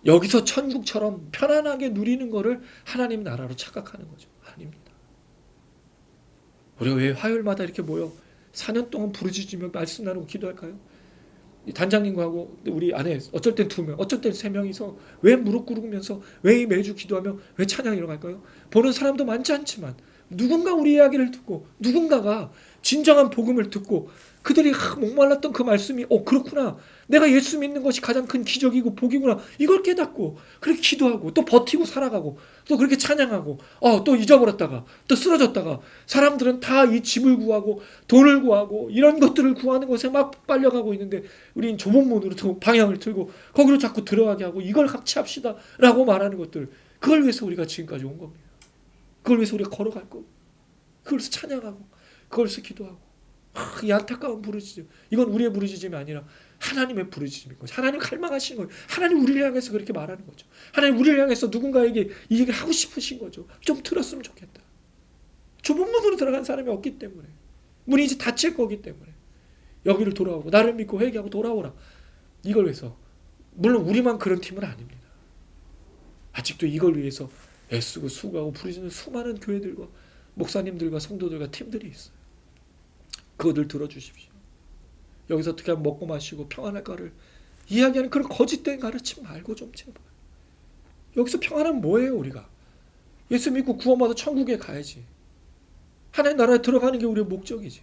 [SPEAKER 6] 여기서 천국처럼 편안하게 누리는 거를 하나님 나라로 착각하는 거죠. 아닙니다. 우리가 왜 화요일마다 이렇게 모여 4년 동안 부르짖으며 말씀 나누고 기도할까요? 단장님하고 우리 아내 어쩔 땐 2명, 어쩔 땐 3명이서 왜 무릎 꿇으면서 왜 매주 기도하며 왜 찬양 일어날까요? 보는 사람도 많지 않지만 누군가 우리 이야기를 듣고 누군가가 진정한 복음을 듣고 그들이 목말랐던 그 말씀이 그렇구나, 내가 예수 믿는 것이 가장 큰 기적이고 복이구나, 이걸 깨닫고 그렇게 기도하고 또 버티고 살아가고 또 그렇게 찬양하고 또 잊어버렸다가 또 쓰러졌다가 사람들은 다 이 집을 구하고 돈을 구하고 이런 것들을 구하는 것에 막 빨려가고 있는데 우린 좁은 문으로 방향을 틀고 거기로 자꾸 들어가게 하고 이걸 같이 합시다 라고 말하는 것들, 그걸 위해서 우리가 지금까지 온 겁니다. 그걸 위해서 우리가 걸어갈 거고 그걸 위해서 찬양하고 그걸 위해서 기도하고 이 안타까운 부르짖음, 이건 우리의 부르짖음이 아니라 하나님의 부르짖음인 거죠. 하나님 갈망하시는 거예요. 하나님 우리를 향해서 그렇게 말하는 거죠. 하나님 우리를 향해서 누군가에게 이 얘기를 하고 싶으신 거죠. 좀 들었으면 좋겠다. 좁은 문으로 들어간 사람이 없기 때문에, 문이 이제 닫힐 거기 때문에 여기를 돌아오고 나를 믿고 회개하고 돌아오라. 이걸 위해서, 물론 우리만 그런 팀은 아닙니다. 아직도 이걸 위해서 애쓰고 수고하고 부르짖는 수많은 교회들과 목사님들과 성도들과 팀들이 있어요. 그거들 들어주십시오. 여기서 어떻게 하면 먹고 마시고 평안할까를 이야기하는 그런 거짓된 가르침 말고 좀 제발. 여기서 평안하면 뭐예요? 우리가 예수 믿고 구원받아 천국에 가야지. 하나님 나라에 들어가는 게 우리의 목적이지.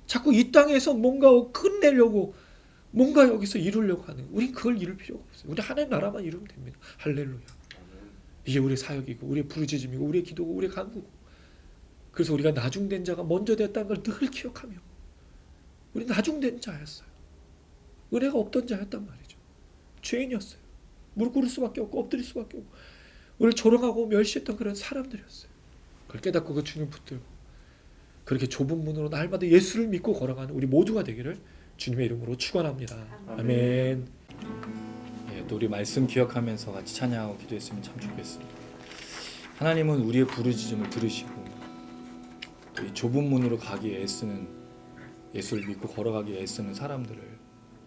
[SPEAKER 6] 자꾸 이 땅에서 뭔가 끝내려고 뭔가 여기서 이루려고 하는, 우린 그걸 이룰 필요가 없어요. 우리 하나님 나라만 이루면 됩니다. 할렐루야. 이게 우리의 사역이고 우리의 부르짖음이고 우리의 기도고 우리의 간구고. 그래서 우리가 나중된 자가 먼저 됐다는 걸 늘 기억하며, 우리 나중된 자였어요. 은혜가 없던 자였단 말이죠. 죄인이었어요. 무릎 꿇을 수밖에 없고 엎드릴 수밖에 없고 우리를 조롱하고 멸시했던 그런 사람들이었어요. 그걸 깨닫고 그 주님 붙들고 그렇게 좁은 문으로 날마다 예수를 믿고 걸어가는 우리 모두가 되기를 주님의 이름으로 축원합니다. 아멘.
[SPEAKER 1] 또 우리 말씀 기억하면서 같이 찬양하고 기도했으면 참 좋겠습니다. 하나님은 우리의 부르짖음을 들으시고 또 이 좁은 문으로 가기에 애쓰는, 예수를 믿고 걸어가기에 애쓰는 사람들을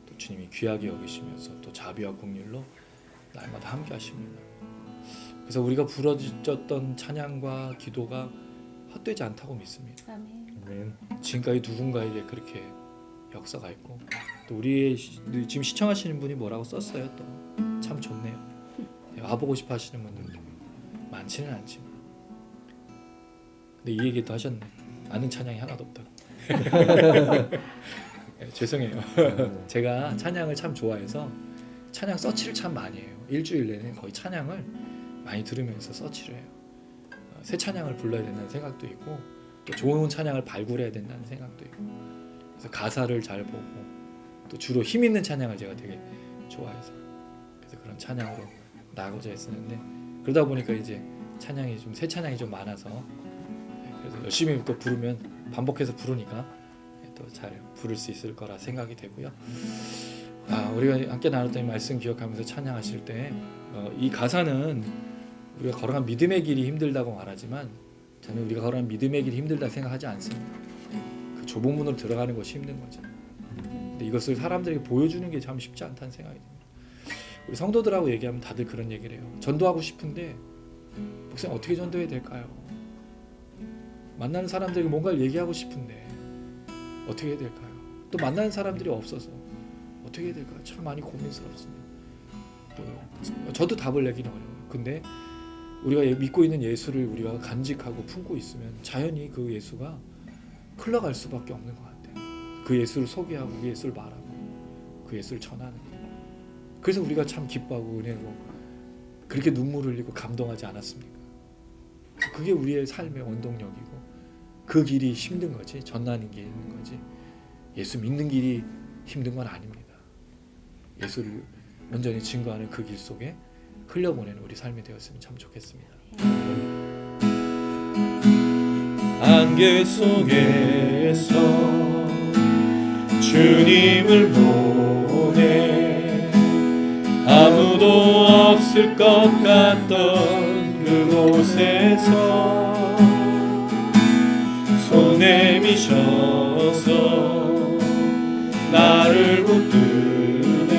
[SPEAKER 1] 또 주님이 귀하게 여기시면서 또 자비와 긍휼로 날마다 함께 하십니다. 그래서 우리가 부르짖었던 찬양과 기도가 헛되지 않다고 믿습니다.
[SPEAKER 4] 아멘.
[SPEAKER 1] 지금까지 누군가에게 그렇게 역사가 있고 또 우리의 지금 시청하시는 분이 뭐라고 썼어요. 또 참 좋네요. 와보고 싶어 하시는 분들도 많지는 않지만, 근데 이 얘기도 하셨네. 아는 찬양이 하나도 없다고. 죄송해요. 제가 찬양을 참 좋아해서 찬양 서치를 참 많이 해요. 일주일 내내 거의 찬양을 많이 들으면서 서치를 해요. 새 찬양을 불러야 된다는 생각도 있고 또 좋은 찬양을 발굴해야 된다는 생각도 있고, 그래서 가사를 잘 보고 또 주로 힘 있는 찬양을 제가 되게 좋아해서 그래서 그런 찬양으로 나가고자 했었는데, 그러다 보니까 이제 찬양이 좀 새 찬양이 좀 많아서 그래서 열심히 또 부르면 반복해서 부르니까 또 잘 부를 수 있을 거라 생각이 되고요. 우리가 함께 나눴던 이 말씀 기억하면서 찬양하실 때 이 가사는 우리가 걸어간 믿음의 길이 힘들다고 말하지만 저는 우리가 걸어간 믿음의 길이 힘들다 생각하지 않습니다. 그 좁은 문으로 들어가는 것이 힘든 거죠. 근데 이것을 사람들에게 보여주는 게 참 쉽지 않다는 생각이 듭니다. 우리 성도들하고 얘기하면 다들 그런 얘기를 해요. 전도하고 싶은데 목사님 어떻게 전도해야 될까요? 만나는 사람들에게 뭔가를 얘기하고 싶은데 어떻게 해야 될까요? 또 만나는 사람들이 없어서 어떻게 해야 될까요? 참 많이 고민스럽습니다. 저도 답을 내기는 어려워요.
[SPEAKER 6] 근데 우리가 믿고 있는 예수를 우리가 간직하고 품고 있으면 자연히 그 예수가 흘러갈 수밖에 없는 것 같아요. 그 예수를 소개하고 그 예수를 말하고 그 예수를 전하는 거예요. 그래서 우리가 참 기뻐하고 은혜고 그렇게 눈물을 흘리고 감동하지 않았습니까? 그게 우리의 삶의 원동력이고 그 길이 힘든 거지, 전하는 게 있는 거지, 예수 믿는 길이 힘든 건 아닙니다. 예수를 온전히 증거하는 그 길 속에 흘려보내는 우리 삶이 되었으면 참 좋겠습니다.
[SPEAKER 3] 안개 속에서 주님을 보내 아무도 없을 것 같던 그곳에서 손 내미셔서 나를 붙드네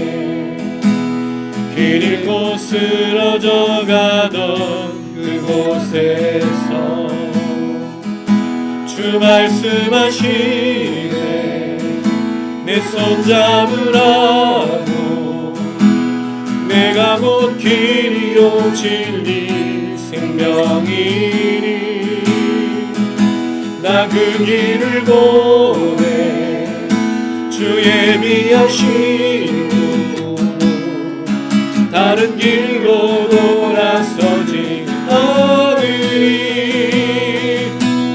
[SPEAKER 3] 길 잃고 쓰러져 가던 그곳에서 주 말씀하시네 내 손 잡으라고 내가 곧 길이요 진리 생명이니 나 그 길을 보내 주 예비하시고 다른 길로 돌아서지 않으리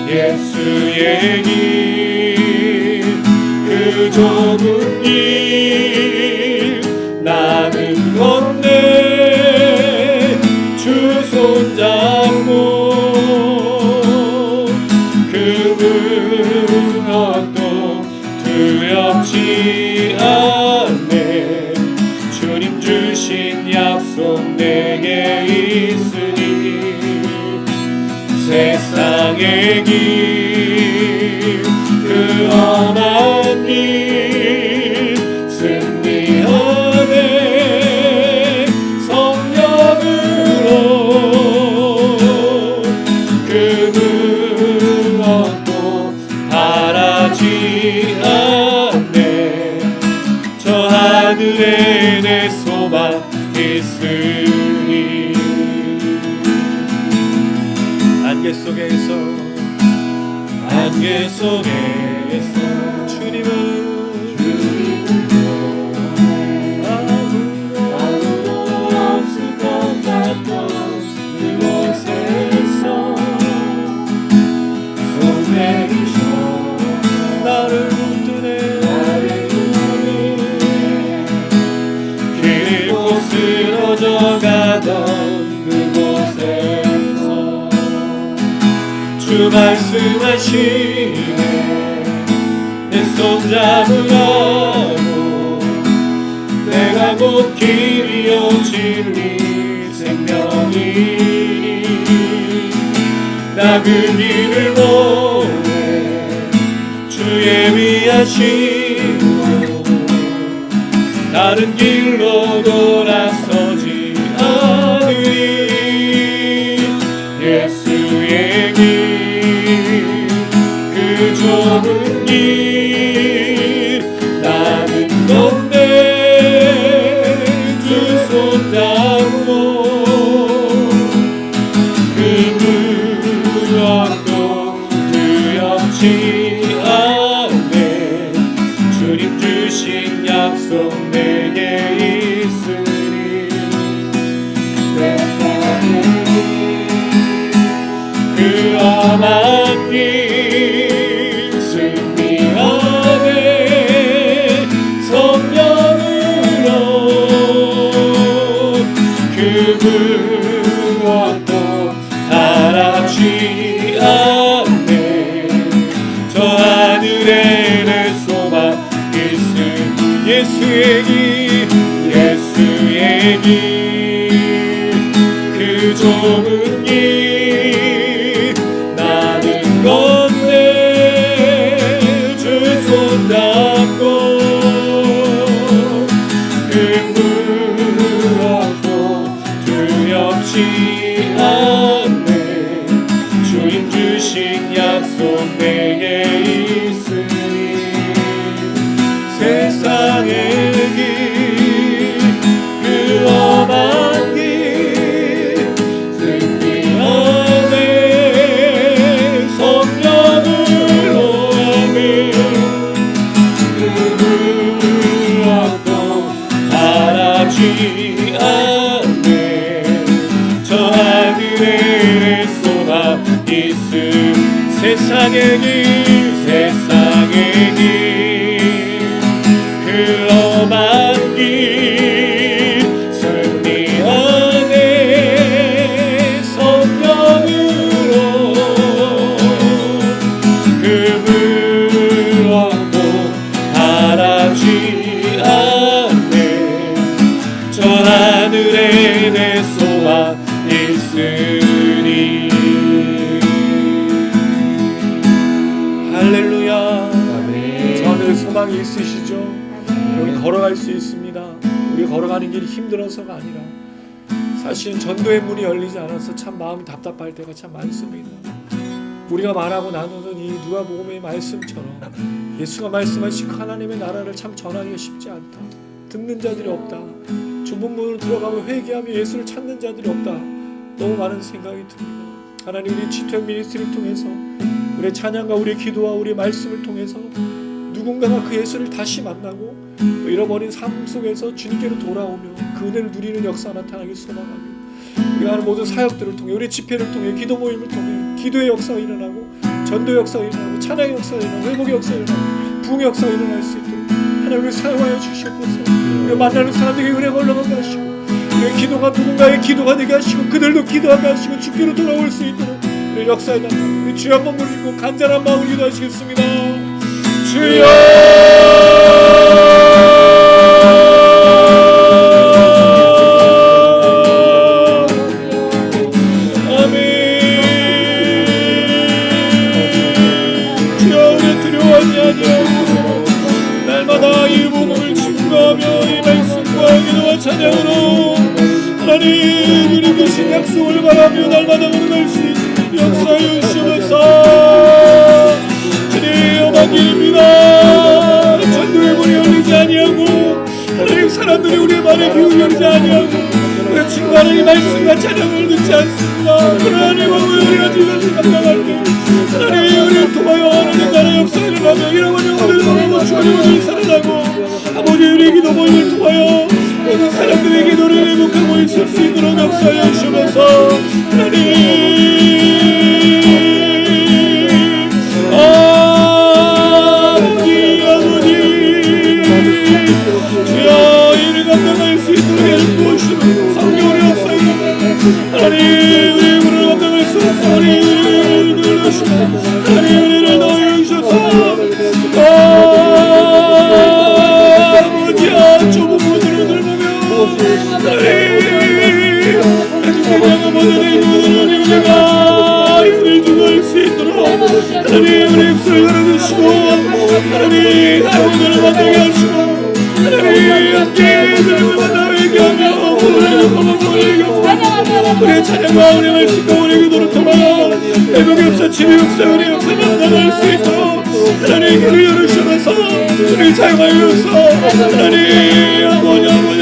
[SPEAKER 3] 예수의 길 그 좁은 길 나는 걷네 주 손잡고 그 무엇도 두렵지 않네 주님 주신 약속 내게 있으니 세상의 길 그 험한 길 승리하네 성령으로 그 무엇도 바라지 않네 저 하늘에 내 소망 있으니 안개 속에서 주님은 아무도 없을 것 같던 그곳에서 손 내미셔 나를 붙드네 길 잃고 쓰러져 가던 그곳에서 주 말씀하시네 내 손 잡으라고 내가 곧 길이요 진리 생명이니 나 그 길을 보내 주 예비하시고 다른 길로 돌아서지 않으리 예수의 길 그 좁은 길 나는 걷네 주 손잡고 그 무엇도 두렵지 않네 주님 주신 약속 내게 있으니 그 험한 길 승리하네 성령으로 그 무엇도 바라지 않네 저 하늘에 내 소망 있으니 예수의 길 그 좁은 길 나는 걷네 주 손잡고 그 무엇도 두렵지 않네 주님 주신 약속 내게 있으니 세상의 길 그 험한 길 않네. 저 하늘에 쏟아 있음 세상의 길 세상의 길 흘러만 길 승리 안에 성령으로 금을 왕도 바라지 않네. 저 하늘에 내 소망 있으니.
[SPEAKER 6] 할렐루야.
[SPEAKER 2] 아멘.
[SPEAKER 6] 저 하늘에 소망이 있으시죠? 우리 걸어갈 수 있습니다. 우리 걸어가는 길이 힘들어서가 아니라 사실은 전도의 문이 열리지 않아서 참 마음이 답답할 때가 참 많습니다. 우리가 말하고 나누는 이 누가복음의 말씀처럼 예수가 말씀하신 하나님의 나라를 참 전하기가 쉽지 않다. 듣는 자들이 없다. 좁은 문으로 들어가면 회개하며 예수를 찾는 자들이 없다. 너무 많은 생각이 듭니다. 하나님, 우리 G2M 미니스트리를 통해서 우리의 찬양과 우리의 기도와 우리의 말씀을 통해서 누군가가 그 예수를 다시 만나고 또 잃어버린 삶 속에서 주님께로 돌아오며 그 은혜를 누리는 역사가 나타나길 소망하며 우리가 하는 모든 사역들을 통해 우리 집회를 통해 기도 모임을 통해 기도의 역사가 일어나고 전도의 역사가 일어나고 찬양의 역사가 일어나고 회복의 역사가 일어나고 부흥의 역사가 일어날 수 있도록 하나님을 사용하여 주시옵소서. 우리가 만나는 사람들에게 은혜가 올라가게 하시고 우리의 기도가 누군가의 기도가 되게 하시고 그들도 기도하게 하시고 주께로 돌아올 수 있도록 우리 역사에 나타나 우리 주여 한번 부르시고 간절한 마음으로 기도하시겠습니다. 주여 날마다 이 복음을 증거하며 이 말씀과 기도와 찬양으로 하나님 우리 주신 약속을 바라며 날마다 걸어갈 수 있는 역사에 주시옵소서. 주님 영광입니다. 전도의 문이 열리지 아니하고 하나님 사람들이 우리의 말에 기울이지 아니하고 우리의 증거하는 이 말씀과 찬양을 듣지 않습니다. 그러나 하나님 우리가 지금 감당할 때 하나님 우리를 통하여 하나님 나라의 역사를 일어나며 잃어버린 영혼을 돌아오고 주님 우리를 살아나고 아버지 우리의 기도 모임을 통하여 모든 사람들의 기도를 회복하고 있을 수 있도록 역사해 주셔서 하나님 아버지 주여 이를 감당할 수 있도록 help 주시고 성령의 역사에 하나님 우리의 물을 감당할 수 없어 하나님 우리를 눌러주시고 하나님 우리를 넣어주셔서 아버지야 좁은 문으로 들보며 하나님 주님의 모든 이유들을 우리가 우리 주할 수 있도록 하나님 우리 입술을 열어주시고 하나님 하나님을 만나게 하시고 하나님 함께 주님을 만나 회개하며 우리의 찬양과 우리의 말씀과 우리의 기도를 통하여 회복의 역사 치유의 역사 우리의 역사 만나갈 수 있도록 하나님 길을 열어주셔서 우리를 사용하여서 하나님 아버지 하나님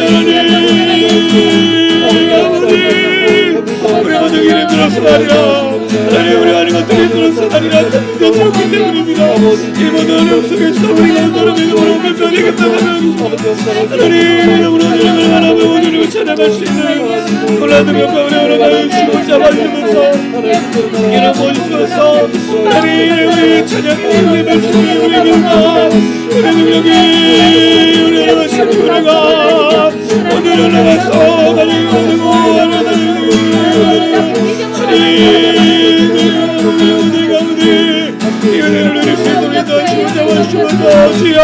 [SPEAKER 6] 우리 모든 길이 힘들어서가 아니라 하나님 우리 하는 것들이 힘들어서가 아니라 힘들었기 때문입니다. 이 모든 어려움 속에서 우리가 너를 믿음으로 끝까지 감당하면 하나님 이름으로 주님을 바라보고 주님을 찬양할 수 있는 놀라운 명과 은혜로 나의 주님을 잡아주면서 이름 보여주셔서 하나님 우리 찬양이 우리 말씀이 우리 기도가 우리 능력이 우리 하나님 우리가 오늘 올라가서 하나님 그리고 하나님 이 은혜를 누릴 수 있도록 주님 잡아주셔서 주여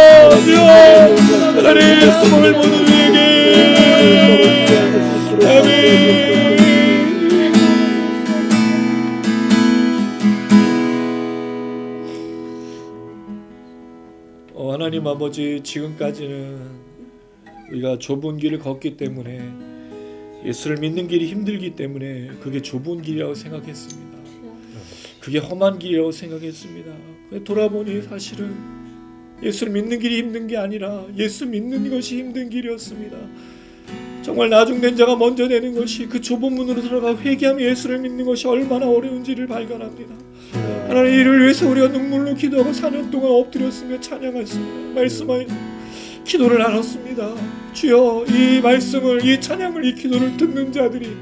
[SPEAKER 6] 하나님 수고를 모든 우리에게 아멘. 하나님 아버지 지금까지는 우리가 좁은 길을 걷기 때문에 예수를 믿는 길이 힘들기 때문에 그게 좁은 길이라고 생각했습니다. 그게 험한 길이라고 생각했습니다. 돌아보니 사실은 예수를 믿는 길이 힘든 게 아니라 예수 믿는 것이 힘든 길이었습니다. 정말 나중된 자가 먼저 되는 것이 그 좁은 문으로 들어가 회개하며 예수를 믿는 것이 얼마나 어려운지를 발견합니다. 하나님 이를 위해서 우리가 눈물로 기도하고 4년 동안 엎드렸으며 찬양했습니다. 말씀하여 기도를 나눴습니다. 주여, 이 말씀을, 이 찬양을, 이 기도를 듣는 자들이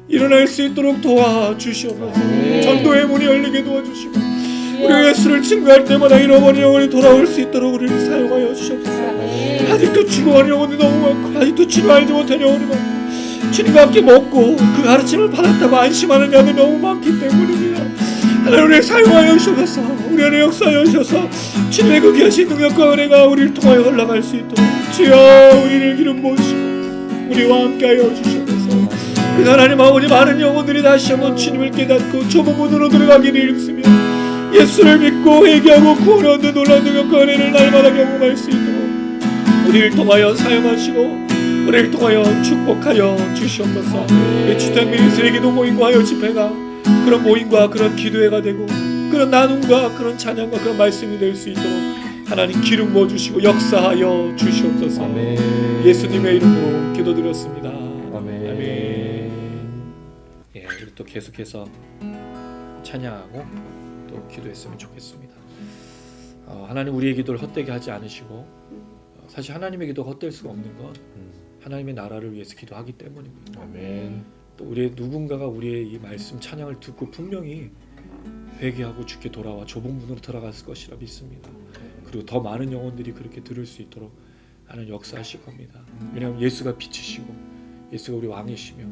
[SPEAKER 6] 일어날 수 있도록 도와주시옵소서. 전도의 문이 열리게 도와주시고 우리 예수를 증거할 때마다 잃어버린 영혼이 돌아올 수 있도록 우리를 사용하여 주시옵소서. 아직도 죽어가는 영혼이 너무 많고, 아직도 주를 알지 못한 영혼이 많고, 주님과 함께 먹고 그 가르침을 받았다고 안심하는 자들이 너무 많기 때문입니다. 하나님, 우리를 사용하여 주셔서, 우리 안에 역사하여 주셔서 주님의 그 귀하신 능력과 은혜가 우리를 통하여 흘러갈 수 있도록 주여, 우리를 기름 부으시고 우리와 함께하여 주시옵소서. 그 하나님 아버지, 많은 영혼들이 다시 한번 주님을 깨닫고 좁은 문으로 들어가기를 힘쓰며 예수를 믿고 회개하고 구원을 얻는 놀라운 능력과 은혜를 날마다 경험할 수 있도록 우리를 통하여 사용하시고 우리를 통하여 축복하여 주시옵소서. 이 주택 미니스트리 기도 모임과 하여 집회가 그런 모임과 그런 기도회가 되고 그런 나눔과 그런 찬양과 그런 말씀이 될 수 있도록 하나님 기름 부어주시고 역사하여 주시옵소서.
[SPEAKER 3] 아멘.
[SPEAKER 6] 예수님의 이름으로 기도드렸습니다.
[SPEAKER 3] 아멘.
[SPEAKER 6] 아멘. 예, 우리 또 계속해서 찬양하고 또 기도했으면 좋겠습니다. 하나님, 우리의 기도를 헛되게 하지 않으시고, 사실 하나님의 기도가 헛될 수가 없는 건 하나님의 나라를 위해서 기도하기 때문입니다.
[SPEAKER 3] 아멘.
[SPEAKER 6] 또 우리의 누군가가 우리의 이 말씀 찬양을 듣고 분명히 회개하고 주께 돌아와 좁은 문으로 들어갔을 것이라 믿습니다. 그리고 더 많은 영혼들이 그렇게 들을 수 있도록 하나님 역사하실 겁니다. 왜냐하면 예수가 빛이시고 예수가 우리 왕이시며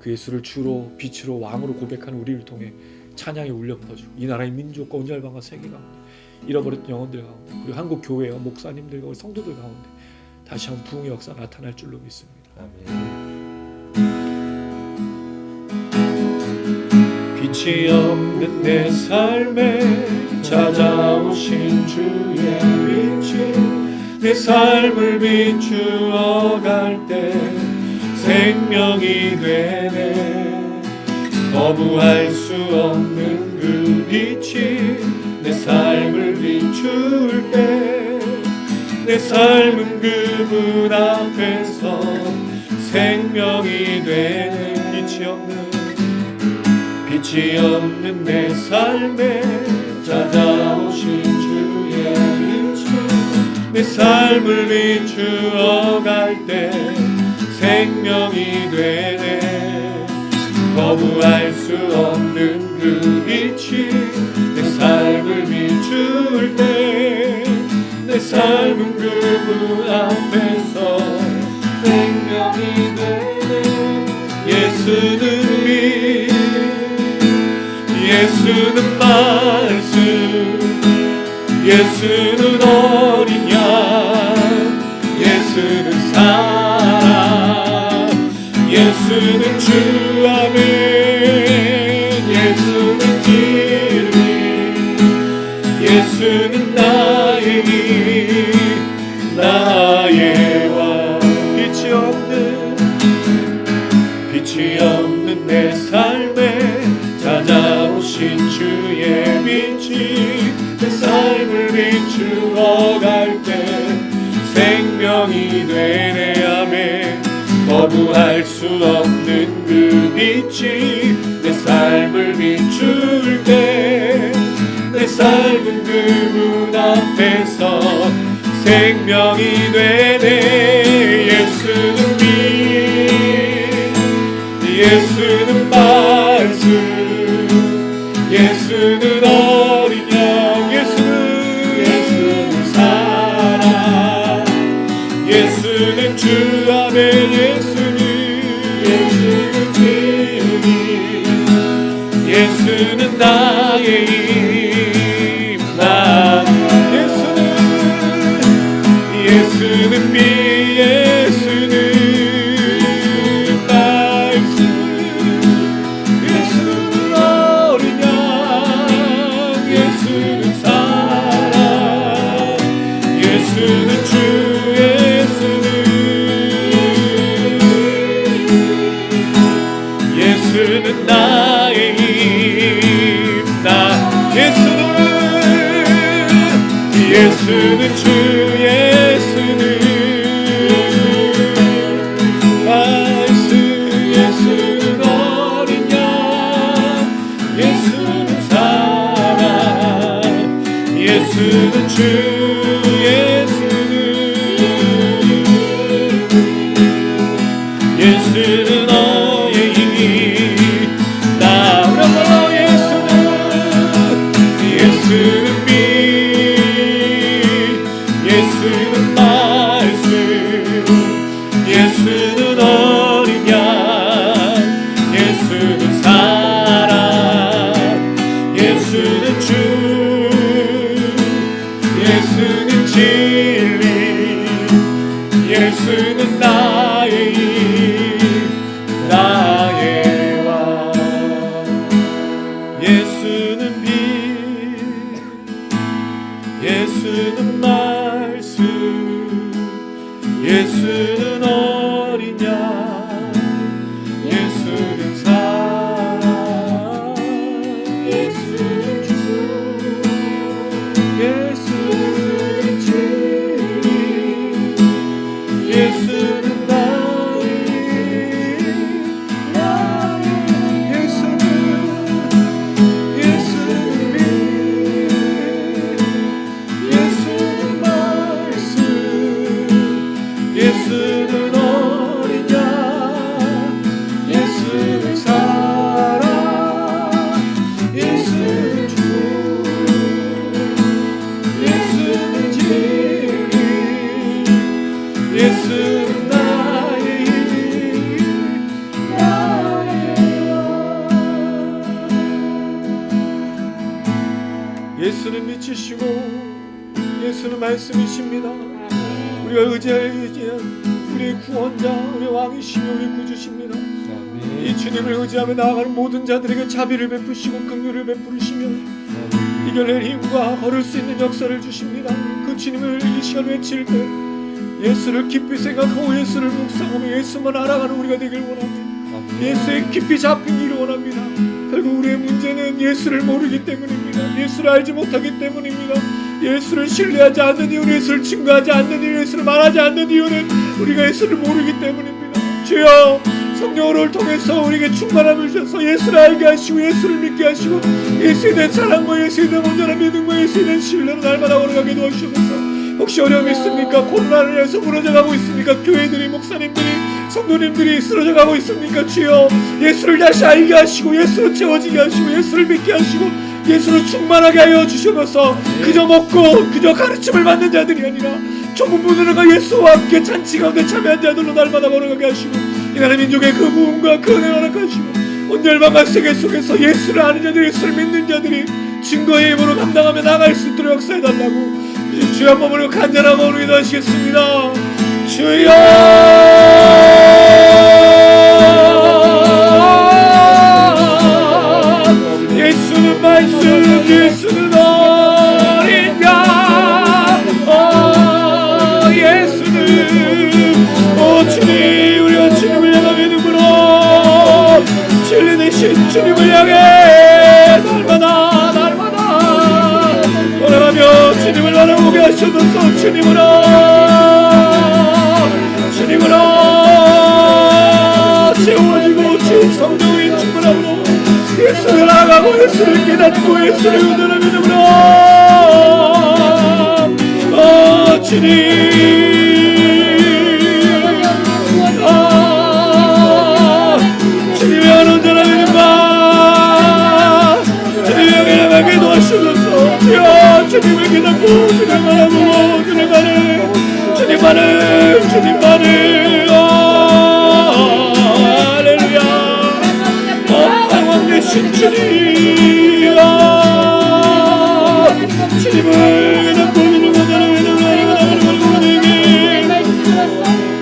[SPEAKER 6] 그 예수를 주로 빛으로 왕으로 고백하는 우리를 통해 찬양이 울려 퍼지고 이 나라의 민족과 온 열방과 세계 가운데 잃어버렸던 영혼들 가운데 그리고 한국 교회와 목사님들과 우리 성도들 가운데 다시 한번 부흥의 역사 나타날 줄로 믿습니다.
[SPEAKER 3] 빛이 없는 내 삶에 찾아오신 주의 빛이 내 삶을 비추어 갈 때 생명이 되네. 거부할 수 없는 그 빛이 내 삶을 비출 때 내 삶은 그분 앞에서 생명이 되네. 빛이 없는 내 삶에 찾아오신 주의 빛이 내 삶을 비추어 갈 때 생명이 되네. 거부할 수 없는 그 빛이 내 삶을 비출 때 내 삶은 그분 앞에서 생명이 되네. 예수는 빛, 예수는 말씀, 예수는 어린 양, 예수는 사랑, 예수는 주 아멘, 예수는 진리, 예수는 나의 힘, 나의 왕. 빛이 없는 내 삶에 찾아오신 주의 빛이 내 삶을 비추어 갈 때 생명이 되네. 아멘. 거부할 수 없는 그 빛이 내 삶을 비출 때 내 삶은 그분 앞에서 생명이 되네. 예수는 빛, 예수는 말씀, 예수는 어린 양, 예수는 사랑, 예수는 주 아멘, 예수는 진리, 예수는 나의 힘, 나 예수는 빛, 예수는 예수는 나의 힘, 나 예수는 주, 예수는 말씀, 예수는 어린 양, 예수는 사랑, 예수는 주, 예수는 예수는 너의 힘 나로 예수는 빛 예수는 말씀 예수는 어린 양 예수는 사랑 예수는 주 예수는 진리 예수는 나의 힘 나의 왕 예수는 빛 예수는 말씀 예수는 어린 양 예수는 사랑 예수는 주 예수는 진리 예수는 나의 예수는 빛 예수는 말씀 예수는 어린 양 예수는 사랑 예수는 주 예수는 진리 예수는 나의 힘 나의 왕 예수는 빛이시고 예수는 말씀이십니다. 우리가 의지한 우리의 구원자 우리의 왕이시며 우리의 구주십니다. 이 주님을 의지하며 나아가는 모든 자들에게 자비를 베푸시고 긍휼을 베푸시며 이겨낼 힘과 걸을 수 있는 역사를 주십니다. 그 주님을 이 시간 외칠 때 예수를 깊이 생각하고 예수를 묵상하며 예수만 알아가는 우리가 되길 원합니다. 예수에 깊이 잡히기를 원합니다. 결국 우리의 문제는 예수를 모르기 때문입니다. 예수를 알지 못하기 때문입니다. 예수를 신뢰하지 않는 이유는 예수를 증거하지 않는 이유는 예수를 말하지 않는 이유는 우리가 예수를 모르기 때문입니다. 주여 성령을 통해서 우리에게 충만함을 주셔서 예수를 알게 하시고 예수를 믿게 하시고 예수에 대한 사랑과 예수에 대한 온전한 믿음과 예수에 대한 신뢰로 날마다 걸어가게 도와주셔서 혹시 어려움이 있습니까? 코로나로 인해서 무너져가고 있습니까? 교회들이 목사님들이 성도님들이 쓰러져가고 있습니까? 주여 예수를 다시 알게 하시고 예수로 채워지게 하시고 예수를 믿게 하시고 예수로 충만하게 하여 주시면서 그저 먹고 그저 가르침을 받는 자들이 아니라 좁은 문으로가 예수와 함께 잔치 가운데 참여한 자들로 날마다 걸어가게 하시고 이 나라 민족의 그 부흥과 그 은혜 허락하시고 온 열방과 세계 속에서 예수를 아는 자들이 예수를 믿는 자들이 증거의 힘으로 감당하며 나갈 수 있도록 역사해달라고 주여 한 번으로 간절한 마음으로 기도하시겠습니다. 주여 예수는 말씀 예수는 어린 양 예수는 주님 우리가 주님을 향하며 눈물로 진리 되신 주님을 향해 날마다 돌아가며 주님을 바라보게 하셔서 주님으로 채워지고 주 성령의 충만함으로 예수를 알아가고 예수를 깨닫고 예수를 의존하며 믿음으로 주님 주님의 온전한 믿음과 주님의 영원하게 도와주셔서 주님을 깨닫고 주님을 바라보고 주님만을 할렐루야 방황 되신 주님 주님을 깨닫고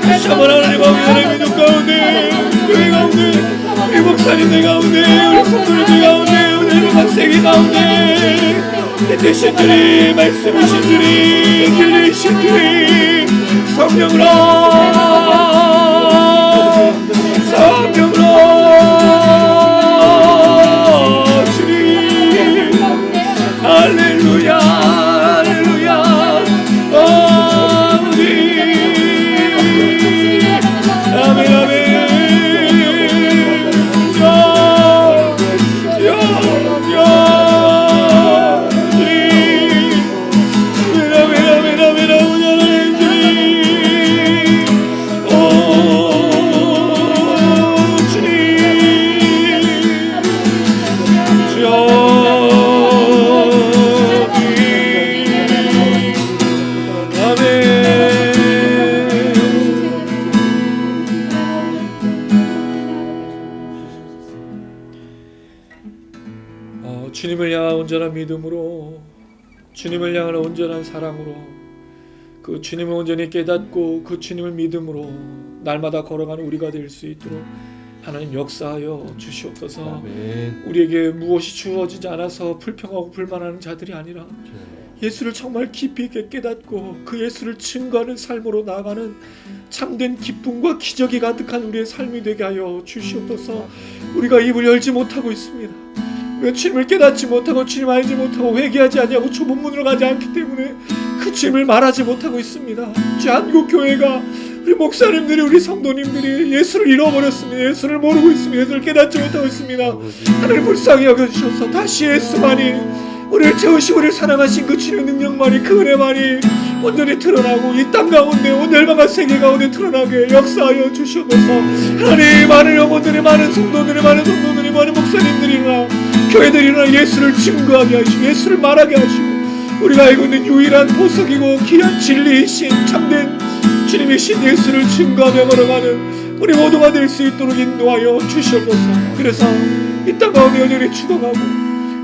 [SPEAKER 3] 다시 한번 하나님 아버지의 민족 가운데 교회 가운데 우리 목사님들 가운데 우리 성도님들 가운데 우리 세계 가운데 되신 주님 말씀이신 주님 길리신 주님 성령으로 주님 할렐루야 할렐루야 아버지 아멘 아멘
[SPEAKER 6] 주님을 향한 온전한 믿음으로, 주님을 향한 온전한 사랑으로, 그 주님을 온전히 깨닫고 그 주님을 믿음으로 날마다 걸어가는 우리가 될 수 있도록 하나님 역사하여 주시옵소서.
[SPEAKER 2] 아멘.
[SPEAKER 6] 우리에게 무엇이 주어지지 않아서 불평하고 불만하는 자들이 아니라 예수를 정말 깊이 있게 깨닫고 그 예수를 증거하는 삶으로 나아가는 참된 기쁨과 기적이 가득한 우리의 삶이 되게 하여 주시옵소서. 우리가 입을 열지 못하고 있습니다. 우리가 주님을 깨닫지 못하고 주님 알지 못하고 회개하지 아니하고 좁은 문으로 가지 않기 때문에 그 주님을 말하지 못하고 있습니다. 주 한국교회가 우리 목사님들이 우리 성도님들이 예수를 잃어버렸습니다. 예수를 모르고 있습니다. 예수를 깨닫지 못하고 있습니다. 하나님 불쌍히 여겨주셔서 다시 예수만이 우리를 채우시고 우리를 사랑하신 그 주님의 능력만이 그 은혜만이 온전히 드러나고 이 땅 가운데 온 열방과 세계 가운데 드러나게 역사하여 주시옵소서. 하나님 많은 영혼들이 많은 성도들이 많은 목사님들이나 교회들이나 예수를 증거하게 하시고 예수를 말하게 하시고 우리가 알고 있는 유일한 보석이고 귀한 진리이신 참된 주님이신 예수를 증거하며 걸어가는 우리 모두가 될 수 있도록 인도하여 주시옵소서. 그래서 이 땅 가운데 여전히 죽어가고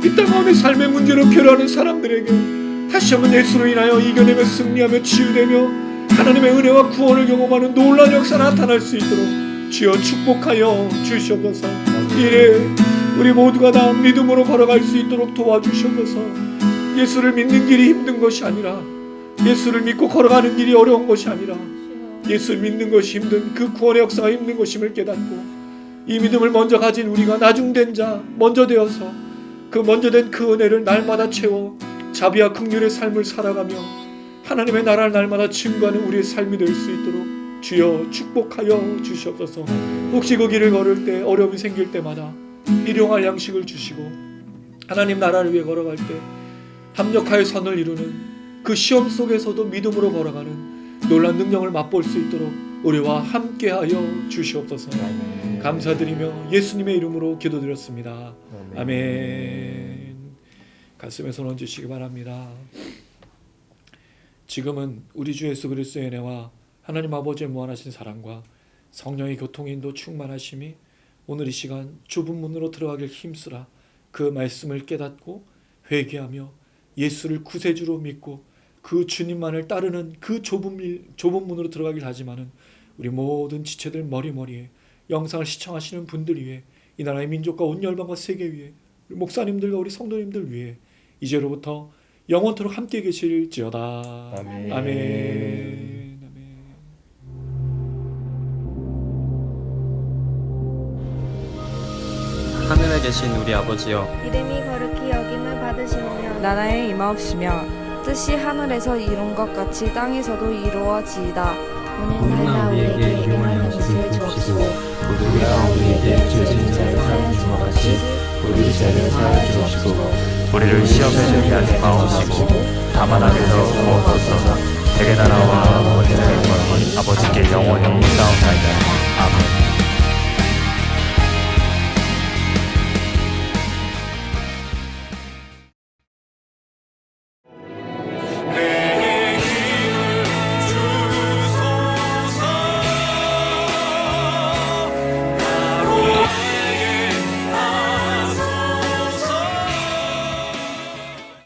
[SPEAKER 6] 이 땅 가운데 삶의 문제로 괴로워하는 사람들에게 다시 한번 예수로 인하여 이겨내며 승리하며 치유되며 하나님의 은혜와 구원을 경험하는 놀라운 역사 나타날 수 있도록 주여 축복하여 주시옵소서. 이래 우리 모두가 다 믿음으로 걸어갈 수 있도록 도와주시옵소서. 예수를 믿는 길이 힘든 것이 아니라 예수를 믿고 걸어가는 길이 어려운 것이 아니라 예수를 믿는 것이 힘든 그 구원의 역사가 힘든 것임을 깨닫고 이 믿음을 먼저 가진 우리가 나중된 자 먼저 되어서 그 먼저 된 그 은혜를 날마다 채워 자비와 긍휼의 삶을 살아가며 하나님의 나라를 날마다 증거하는 우리의 삶이 될 수 있도록 주여 축복하여 주시옵소서. 혹시 그 길을 걸을 때 어려움이 생길 때마다 일용할 양식을 주시고 하나님 나라를 위해 걸어갈 때 합력하여 선을 이루는 그 시험 속에서도 믿음으로 걸어가는 놀라운 능력을 맛볼 수 있도록 우리와 함께하여 주시옵소서.
[SPEAKER 2] 아멘.
[SPEAKER 6] 감사드리며 예수님의 이름으로 기도드렸습니다.
[SPEAKER 2] 아멘.
[SPEAKER 6] 아멘. 가슴에 손 얹으시기 바랍니다. 지금은 우리 주 예수 그리스도의 은혜와 하나님 아버지의 무한하신 사랑과 성령의 교통인도 충만하심이 오늘 이 시간 좁은 문으로 들어가길 힘쓰라 그 말씀을 깨닫고 회개하며 예수를 구세주로 믿고 그 주님만을 따르는 그 좁은 문으로 들어가길 하지만은 우리 모든 지체들 머리머리에 영상을 시청하시는 분들 위해 이 나라의 민족과 온 열방과 세계 위에 우리 목사님들과 우리 성도님들 위해 이제로부터 영원토록 함께 계실지어다.
[SPEAKER 2] 아멘.
[SPEAKER 6] 아멘.
[SPEAKER 7] 하늘에 계신 우리 아버지여,
[SPEAKER 8] 이름이 거룩히 여김을 받으시오며
[SPEAKER 9] 나라에 임하옵시며 뜻이 하늘에서 이룬 것 같이 땅에서도 이루어지이다.
[SPEAKER 8] 오늘날 우리에게 일용할 양식을 주옵시고 우리가 우리에게 죄 지은 자를 사하여 준 것 같이 우리 죄를 사하여 주옵시고
[SPEAKER 7] 우리를 시험에 들게 하지 마옵시고 다만 악에서 구하옵소서. 대개 나라와 권세와 영광이 아버지께 영원히 있사옵나이다.